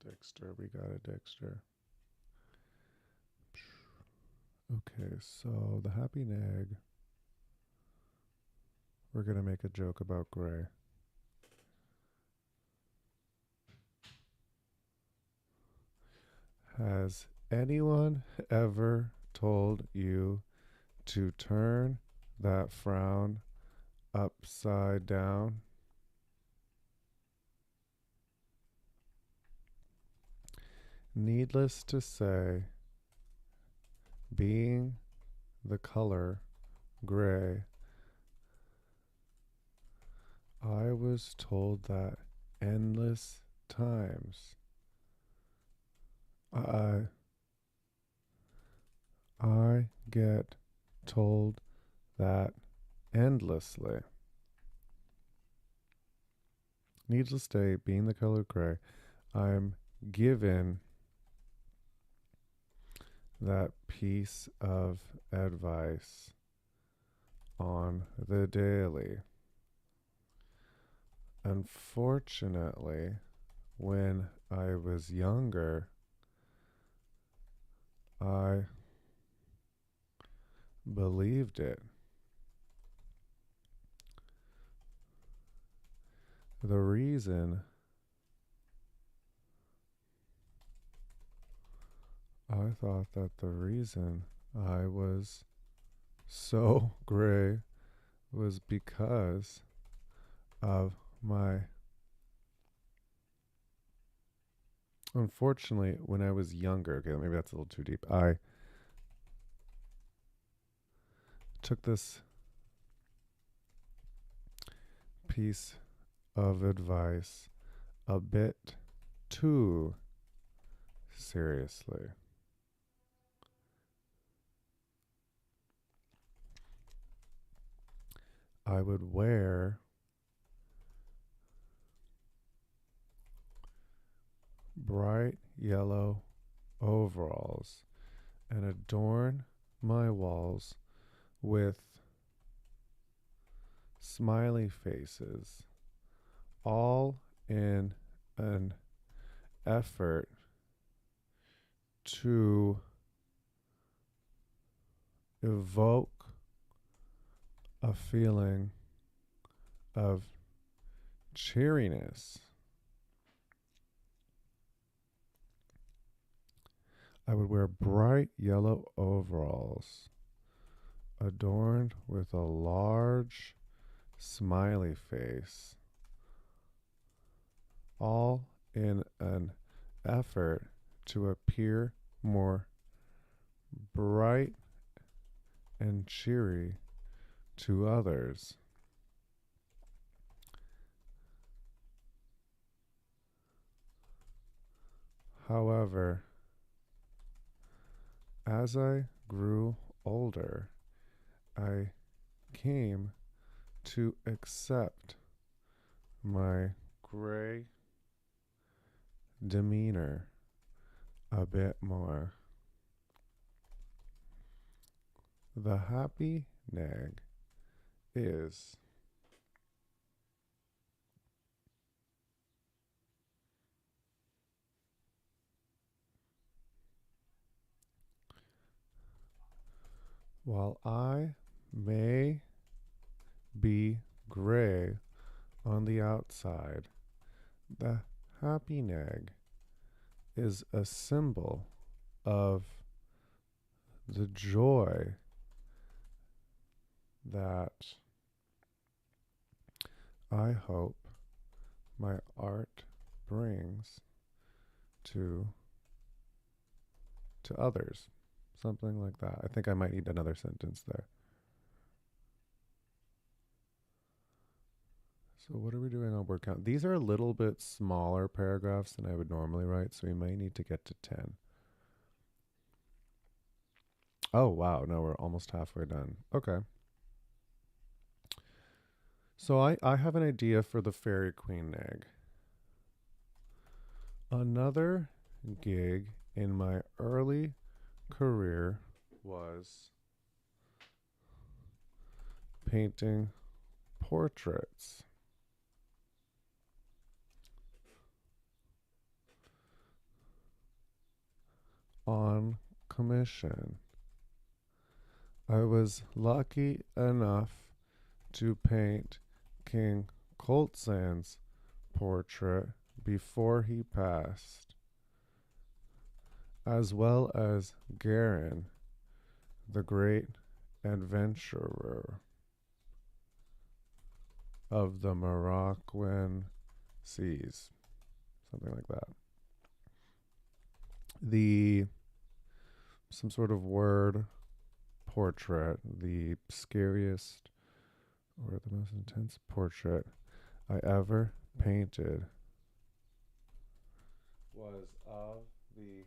Dexter, we got a Dexter. Okay, so the Happy Neg, we're going to make a joke about Gray. Has anyone ever told you to turn that frown upside down? Needless to say, being the color gray, I was told that endless times. I get told that endlessly. Needless to say, being the color gray, I'm given that piece of advice on the daily. Unfortunately, when I was younger, I believed it. The reason I thought that the reason I was so gray was because of my. Unfortunately, when I was younger, okay, maybe that's a little too deep, I took this piece of advice a bit too seriously. I would wear bright yellow overalls and adorn my walls with smiley faces, all in an effort to evoke a feeling of cheeriness. I would wear bright yellow overalls adorned with a large smiley face, all in an effort to appear more bright and cheery to others. However, as I grew older, I came to accept my gray demeanor a bit more. The happy nag is while I may be gray on the outside, the happy nag is a symbol of the joy that I hope my art brings to others. Something like that. I think I might need another sentence there. So what are we doing on word count? These are a little bit smaller paragraphs than I would normally write, so we may need to get to 10. Oh, wow. No, we're almost halfway done. Okay. So I have an idea for the Fairy Queen nag. Another gig in my early career was painting portraits. On commission. I was lucky enough to paint King Coltsan's portrait before he passed, as well as Garin, the great adventurer of the Moroccan seas, something like that. Some sort of word portrait, the scariest or the most intense portrait I ever painted was of the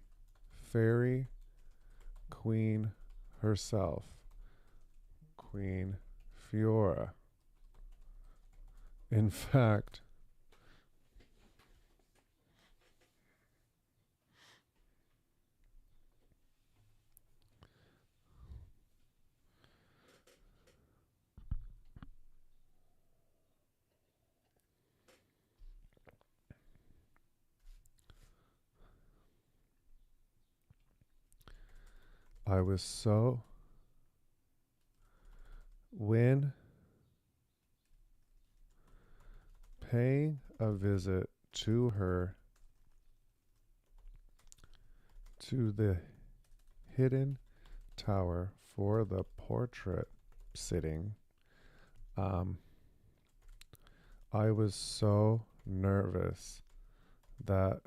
fairy queen herself, Queen Fiora. In fact, I was so when paying a visit to her to the hidden tower for the portrait sitting, I was so nervous that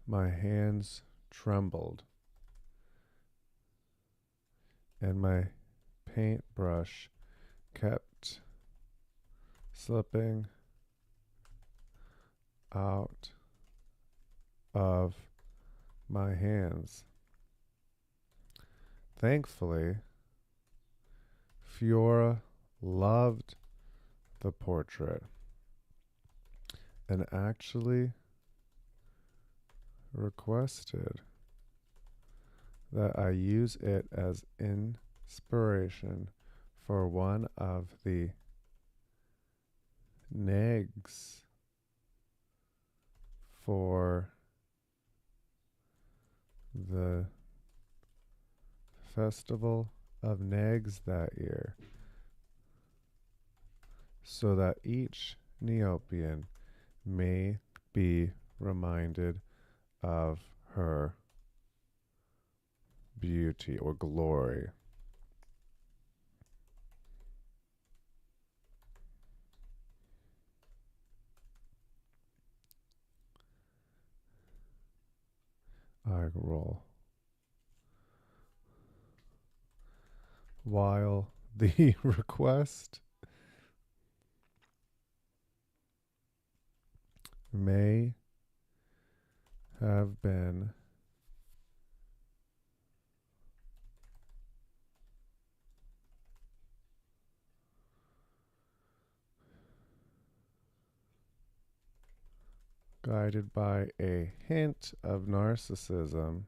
my hands trembled and my paintbrush kept slipping out of my hands. Thankfully, Fiora loved the portrait and actually requested that I use it as inspiration for one of the nags for the Festival of Nags that year, so that each Neopian may be reminded of her beauty or glory. I roll. While the request may have been guided by a hint of narcissism,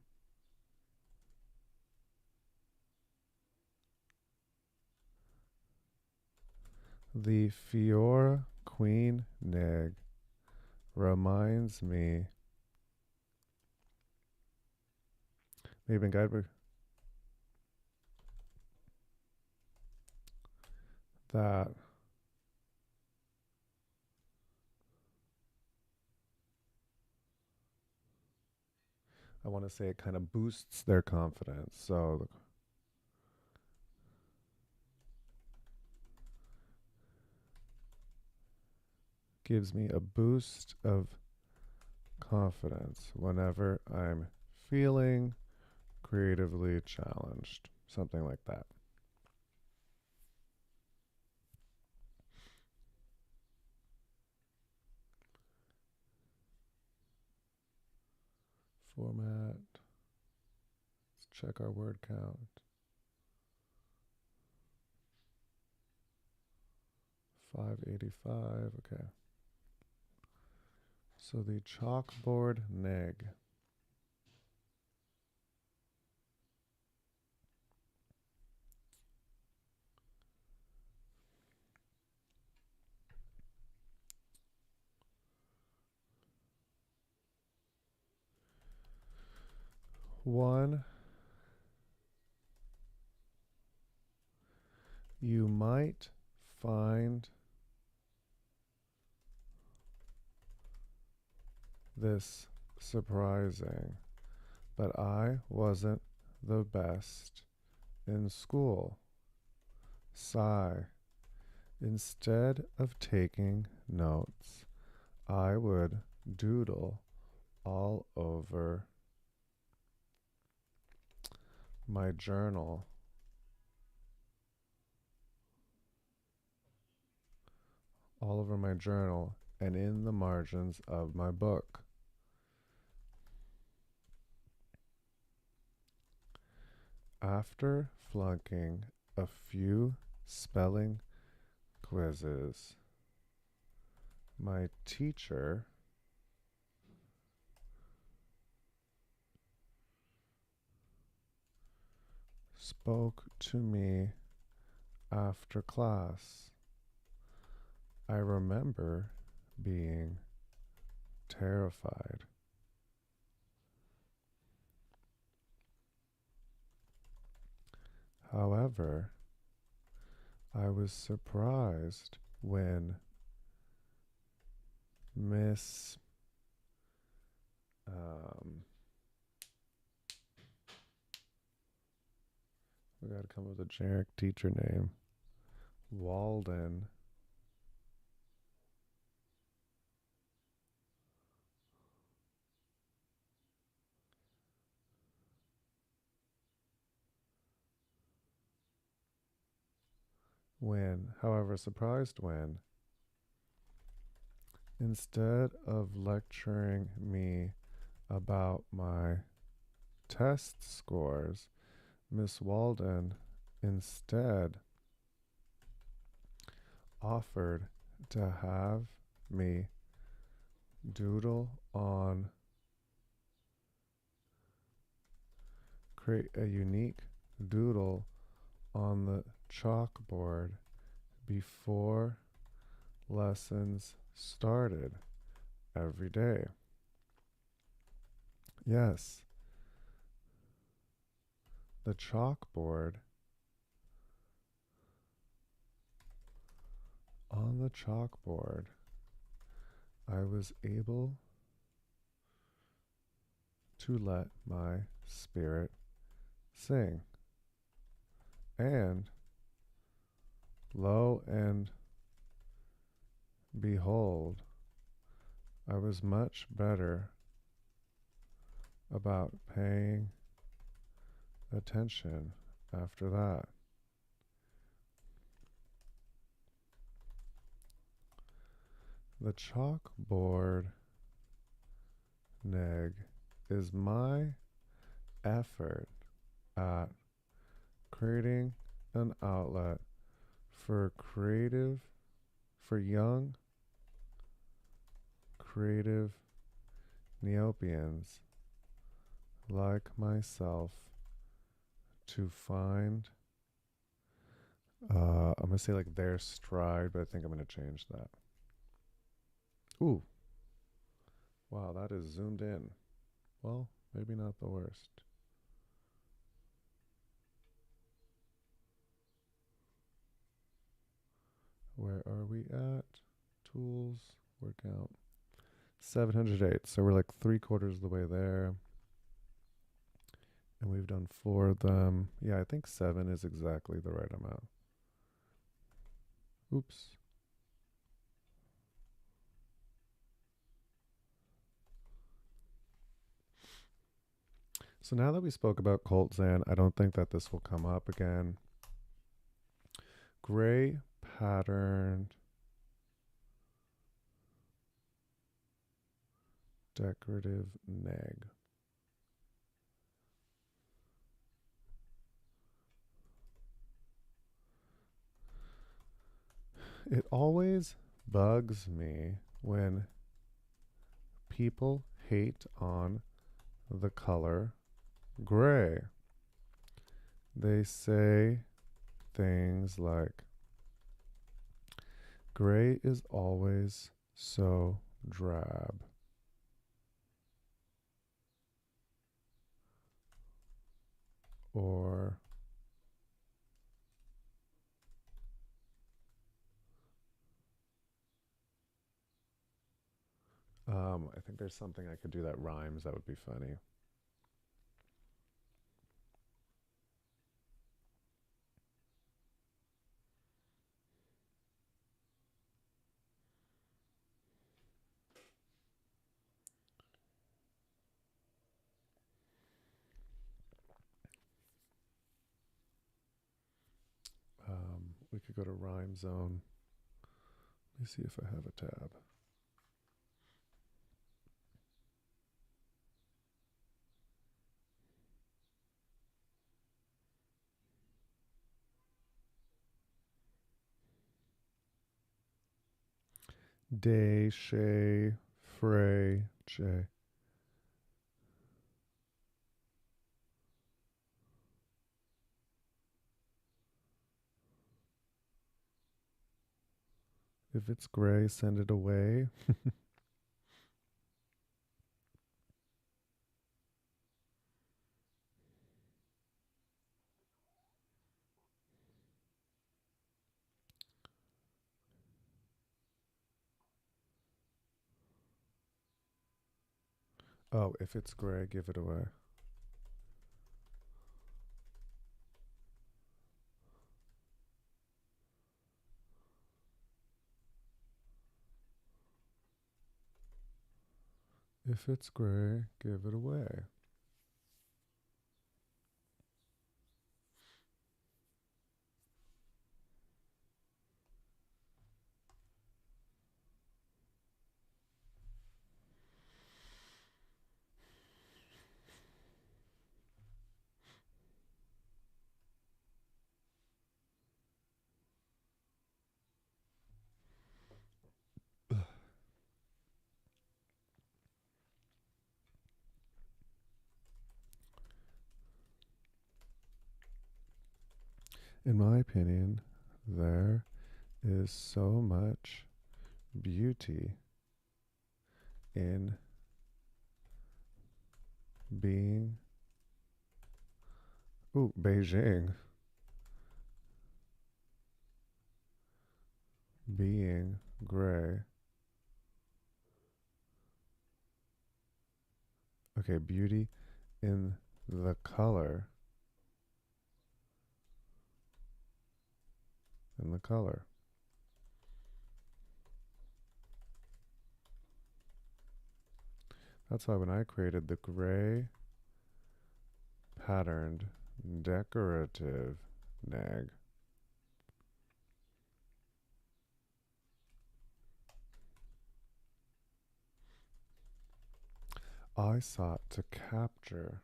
the Fiora Queen Nig reminds me, they've been guided by that I want to say it kind of boosts their confidence. So gives me a boost of confidence whenever I'm feeling creatively challenged, something like that. Format. Let's check our word count. 585. Okay. So the chalkboard neg. One, you might find this surprising, but I wasn't the best in school. Sigh. Instead of taking notes, I would doodle all over my journal. All over my journal and in the margins of my book. After flunking a few spelling quizzes, my teacher spoke to me after class. I remember being terrified. However, I was surprised when Miss we gotta come up with a generic teacher name. Walden surprised when, instead of lecturing me about my test scores, Miss Walden instead offered to have me create a unique doodle on the chalkboard before lessons started every day. Yes, the chalkboard. On the chalkboard, I was able to let my spirit sing. And lo and behold, I was much better about paying attention after that. The chalkboard neg is my effort at creating an outlet for young, creative Neopians like myself to find, I'm going to say like their stride, but I think I'm going to change that. Ooh, wow, that is zoomed in. Well, maybe not the worst. Where are we at? Tools, word count. 708. So we're like 3/4 of the way there. And we've done 4 of them. Yeah, I think 7 is exactly the right amount. Oops. So now that we spoke about coltan, I don't think that this will come up again. Gray patterned decorative neg. It always bugs me when people hate on the color gray. They say things like, gray is always so drab. Or I think there's something I could do that rhymes. That would be funny. We could go to rhyme zone. Let me see if I have a tab. Day, shay, fray, jay. If it's gray, send it away. Oh, if it's gray, give it away. If it's gray, give it away. In my opinion, there is so much beauty in being, Beijing, being gray. Okay, beauty in the color. In the color. That's why when I created the gray patterned decorative neg, I sought to capture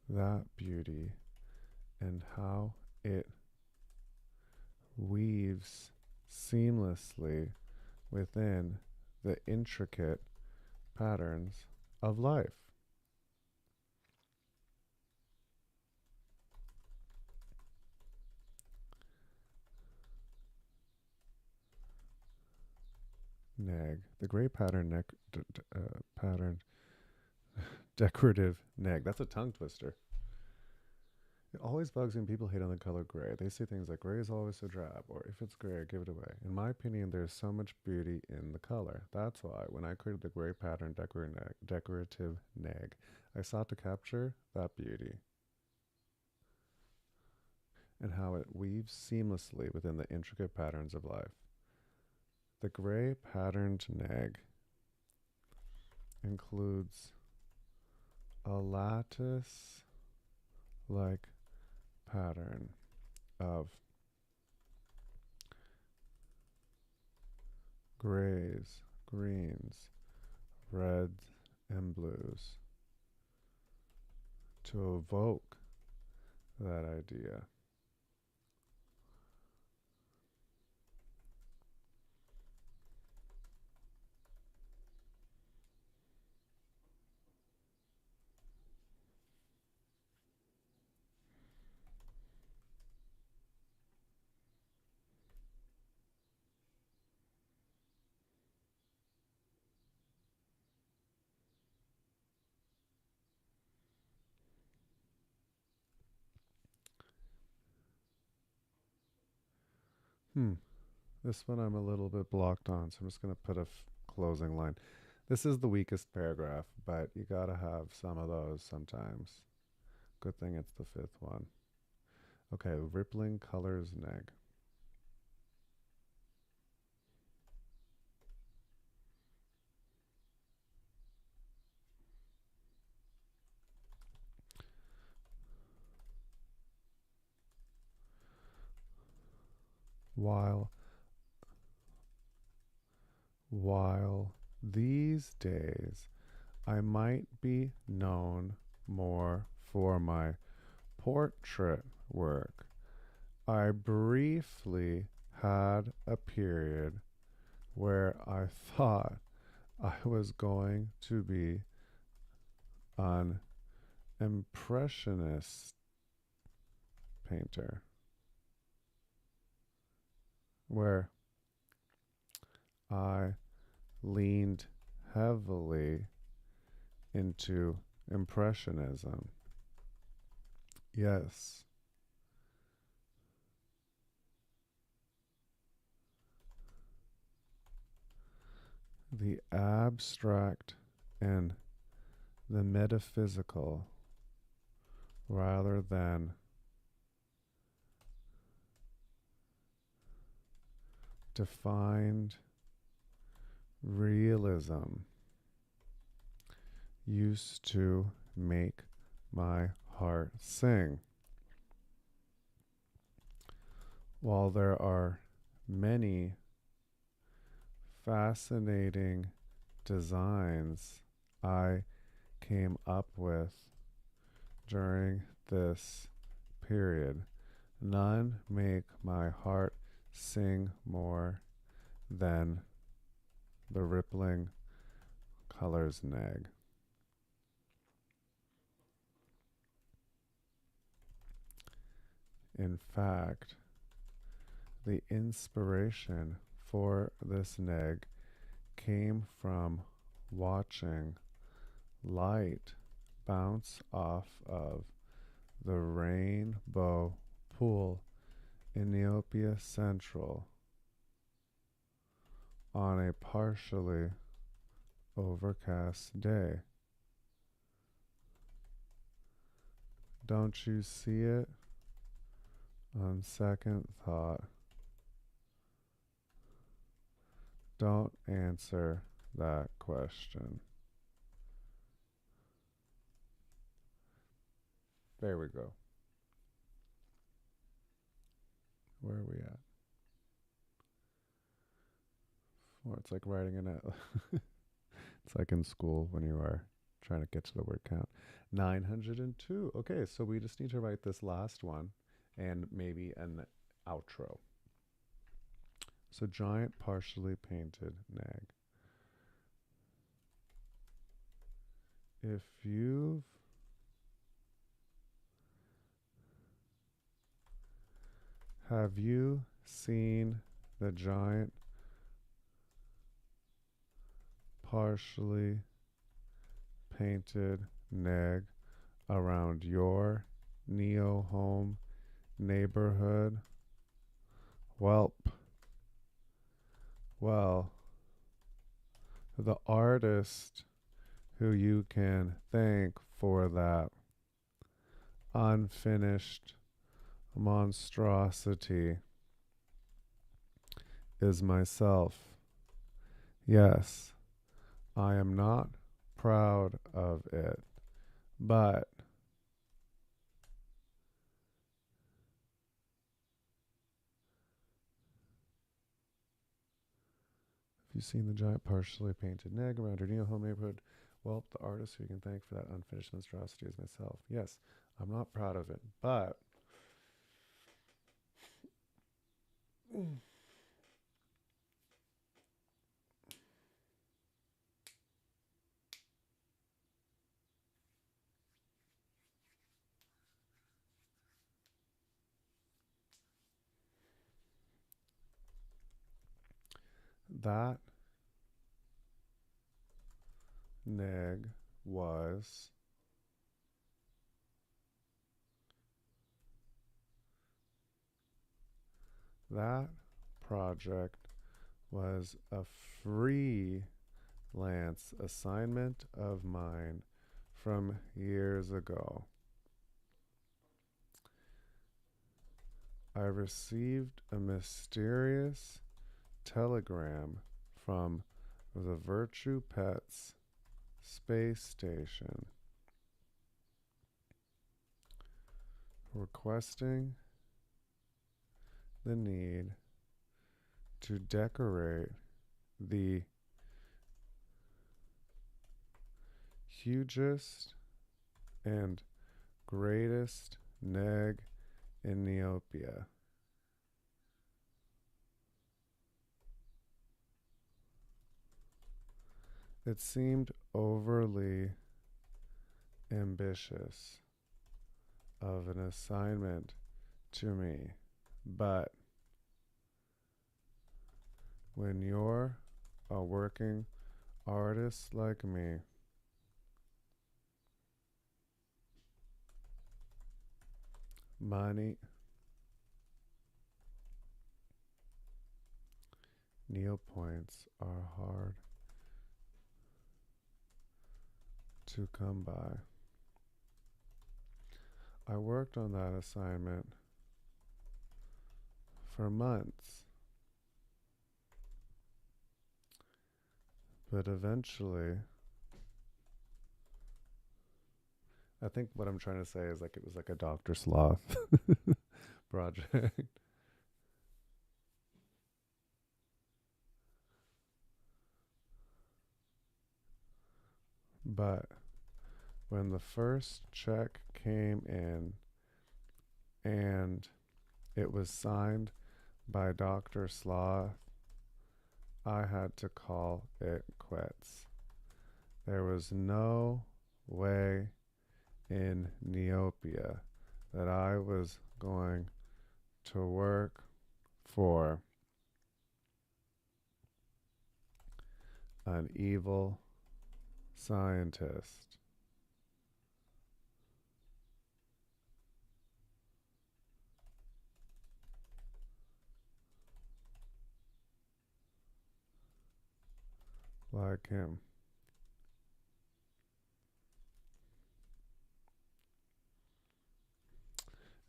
that beauty and how it weaves seamlessly within the intricate patterns of life. Neg. The gray pattern decorative neg. That's a tongue twister. It always bugs me when people hate on the color gray. They say things like gray is always so drab, or if it's gray, give it away. In my opinion, there's so much beauty in the color. That's why when I created the gray pattern decorative neg, I sought to capture that beauty and how it weaves seamlessly within the intricate patterns of life. The gray patterned neg includes a lattice like pattern of grays, greens, reds, and blues to evoke that idea. This one I'm a little bit blocked on, so I'm just going to put a closing line. This is the weakest paragraph, but you got to have some of those sometimes. Good thing it's the fifth one. Okay, rippling colors neg. While these days I might be known more for my portrait work, I briefly had a period where I thought I was going to be an impressionist painter, where I leaned heavily into impressionism. Yes, the abstract and the metaphysical rather than defined realism used to make my heart sing. While there are many fascinating designs I came up with during this period, none make my heart sing more than the rippling colors neg. In fact, the inspiration for this neg came from watching light bounce off of the rainbow pool in Neopia Central on a partially overcast day. Don't you see it? On second thought, don't answer that question. There we go. Where are we at? Or it's like writing it's like in school when you are trying to get to the word count. 902. Okay, so we just need to write this last one and maybe an outro. So giant partially painted nag. If you've have you seen the giant partially painted neg around your Neo home neighborhood? Welp. Well, the artist who you can thank for that unfinished monstrosity is myself. Yes, I am not proud of it, but have you seen the giant partially painted neg around your Neo home neighborhood? Well, the artist who you can thank for that unfinished monstrosity is myself. Yes, I'm not proud of it, but that neg was that project was a freelance assignment of mine from years ago. I received a mysterious telegram from the Virtue Pets space station requesting the need to decorate the hugest and greatest neg in Neopia. It seemed overly ambitious of an assignment to me, but when you're a working artist like me, money, neopoints are hard to come by. I worked on that assignment for months, but eventually, I think what I'm trying to say is like it was like a Dr. Sloth project. But when the first check came in and it was signed by Dr. Sloth, I had to call it quits. There was no way in Neopia that I was going to work for an evil scientist. Like him.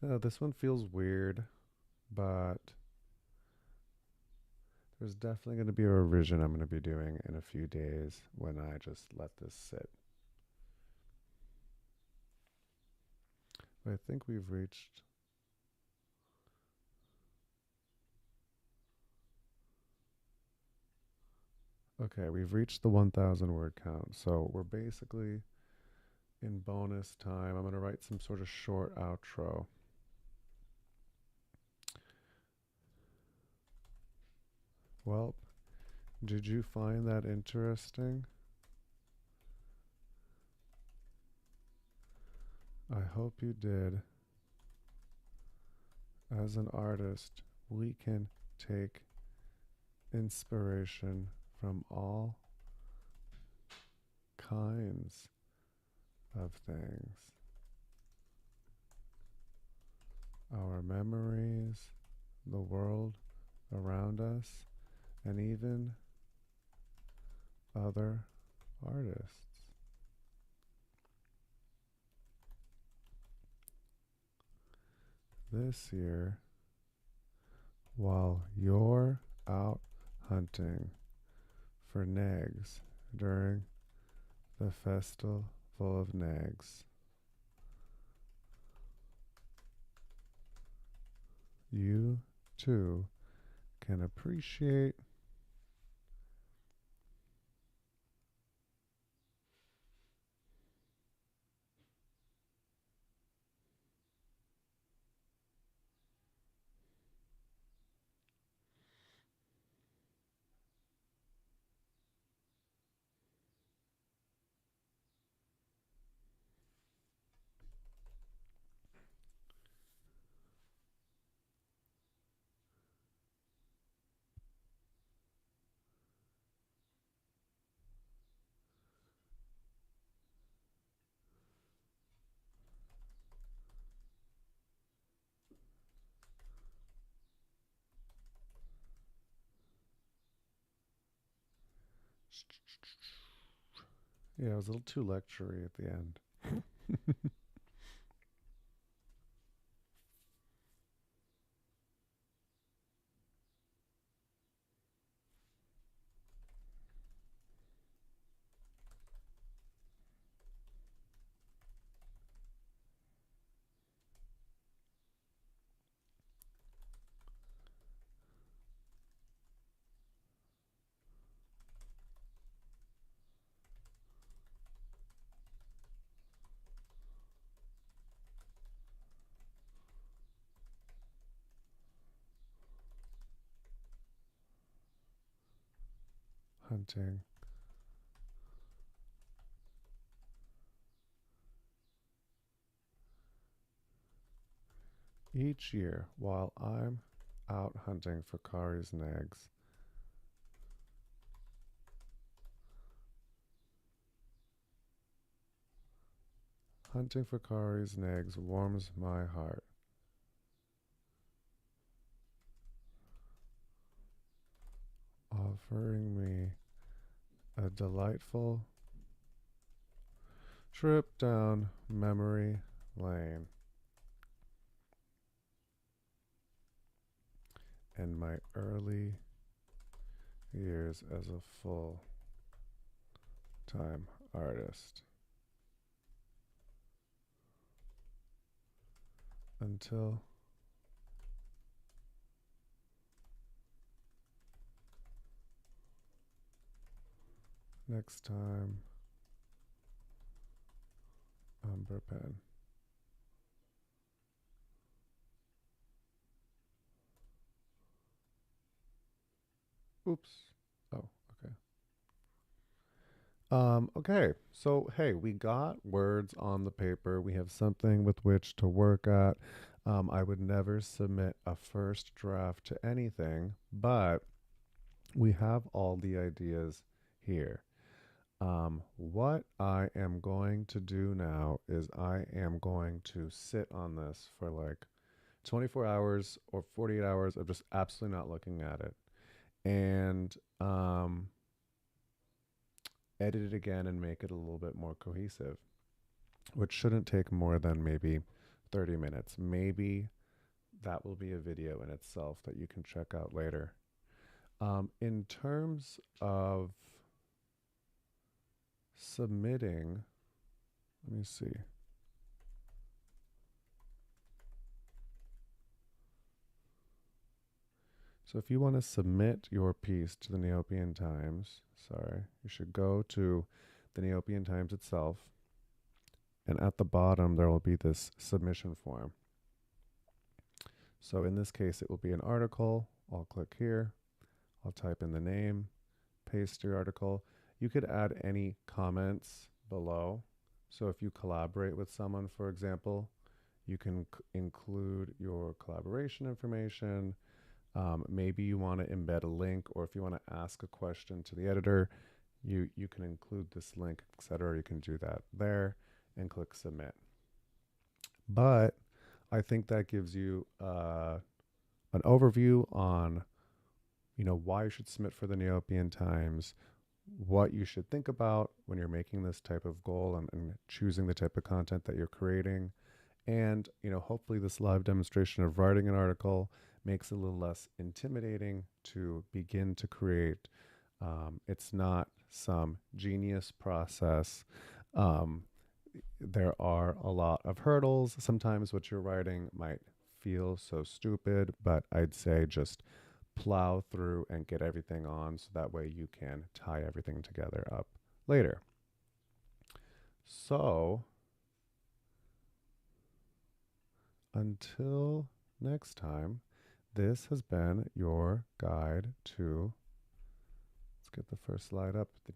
This one feels weird, but there's definitely going to be a revision I'm going to be doing in a few days when I just let this sit. But I think we've reached. Okay, we've reached the 1,000 word count. So we're basically in bonus time. I'm going to write some sort of short outro. Well, did you find that interesting? I hope you did. As an artist, we can take inspiration from all kinds of things. Our memories, the world around us, and even other artists. This year, while you're out hunting for nags during the Festival of Nags, you too can appreciate yeah, it was a little too lectury at the end. Hunting. Each year, while I'm out hunting for Kari's nags, hunting for Kari's nags warms my heart, offering me a delightful trip down memory lane. And my early years as a full-time artist. Until next time, Umber Pen. Oops. Oh, okay. Okay, so hey, we got words on the paper. We have something with which to work at. I would never submit a first draft to anything, but we have all the ideas here. What I am going to do now is I am going to sit on this for like 24 hours or 48 hours of just absolutely not looking at it and edit it again and make it a little bit more cohesive, which shouldn't take more than maybe 30 minutes. Maybe that will be a video in itself that you can check out later. In terms of submitting, let me see. So if you want to submit your piece to the Neopian Times, you should go to the Neopian Times itself, and at the bottom there will be this submission form. So in this case, it will be an article. I'll click here. I'll type in the name, paste your article. You could add any comments below So if you collaborate with someone, for example, you can include your collaboration information. Maybe you want to embed a link, or if you want to ask a question to the editor, you can include this link, etc. You can do that there and click submit. But I think that gives you an overview on why you should submit for the Neopian Times, what you should think about when you're making this type of goal and choosing the type of content that you're creating. And hopefully this live demonstration of writing an article makes it a little less intimidating to begin to create. It's not some genius process. Um, there are a lot of hurdles. Sometimes what you're writing might feel so stupid, but I'd say just plow through and get everything on so that way you can tie everything together up later. So until next time, this has been your guide to, let's get the first slide up, the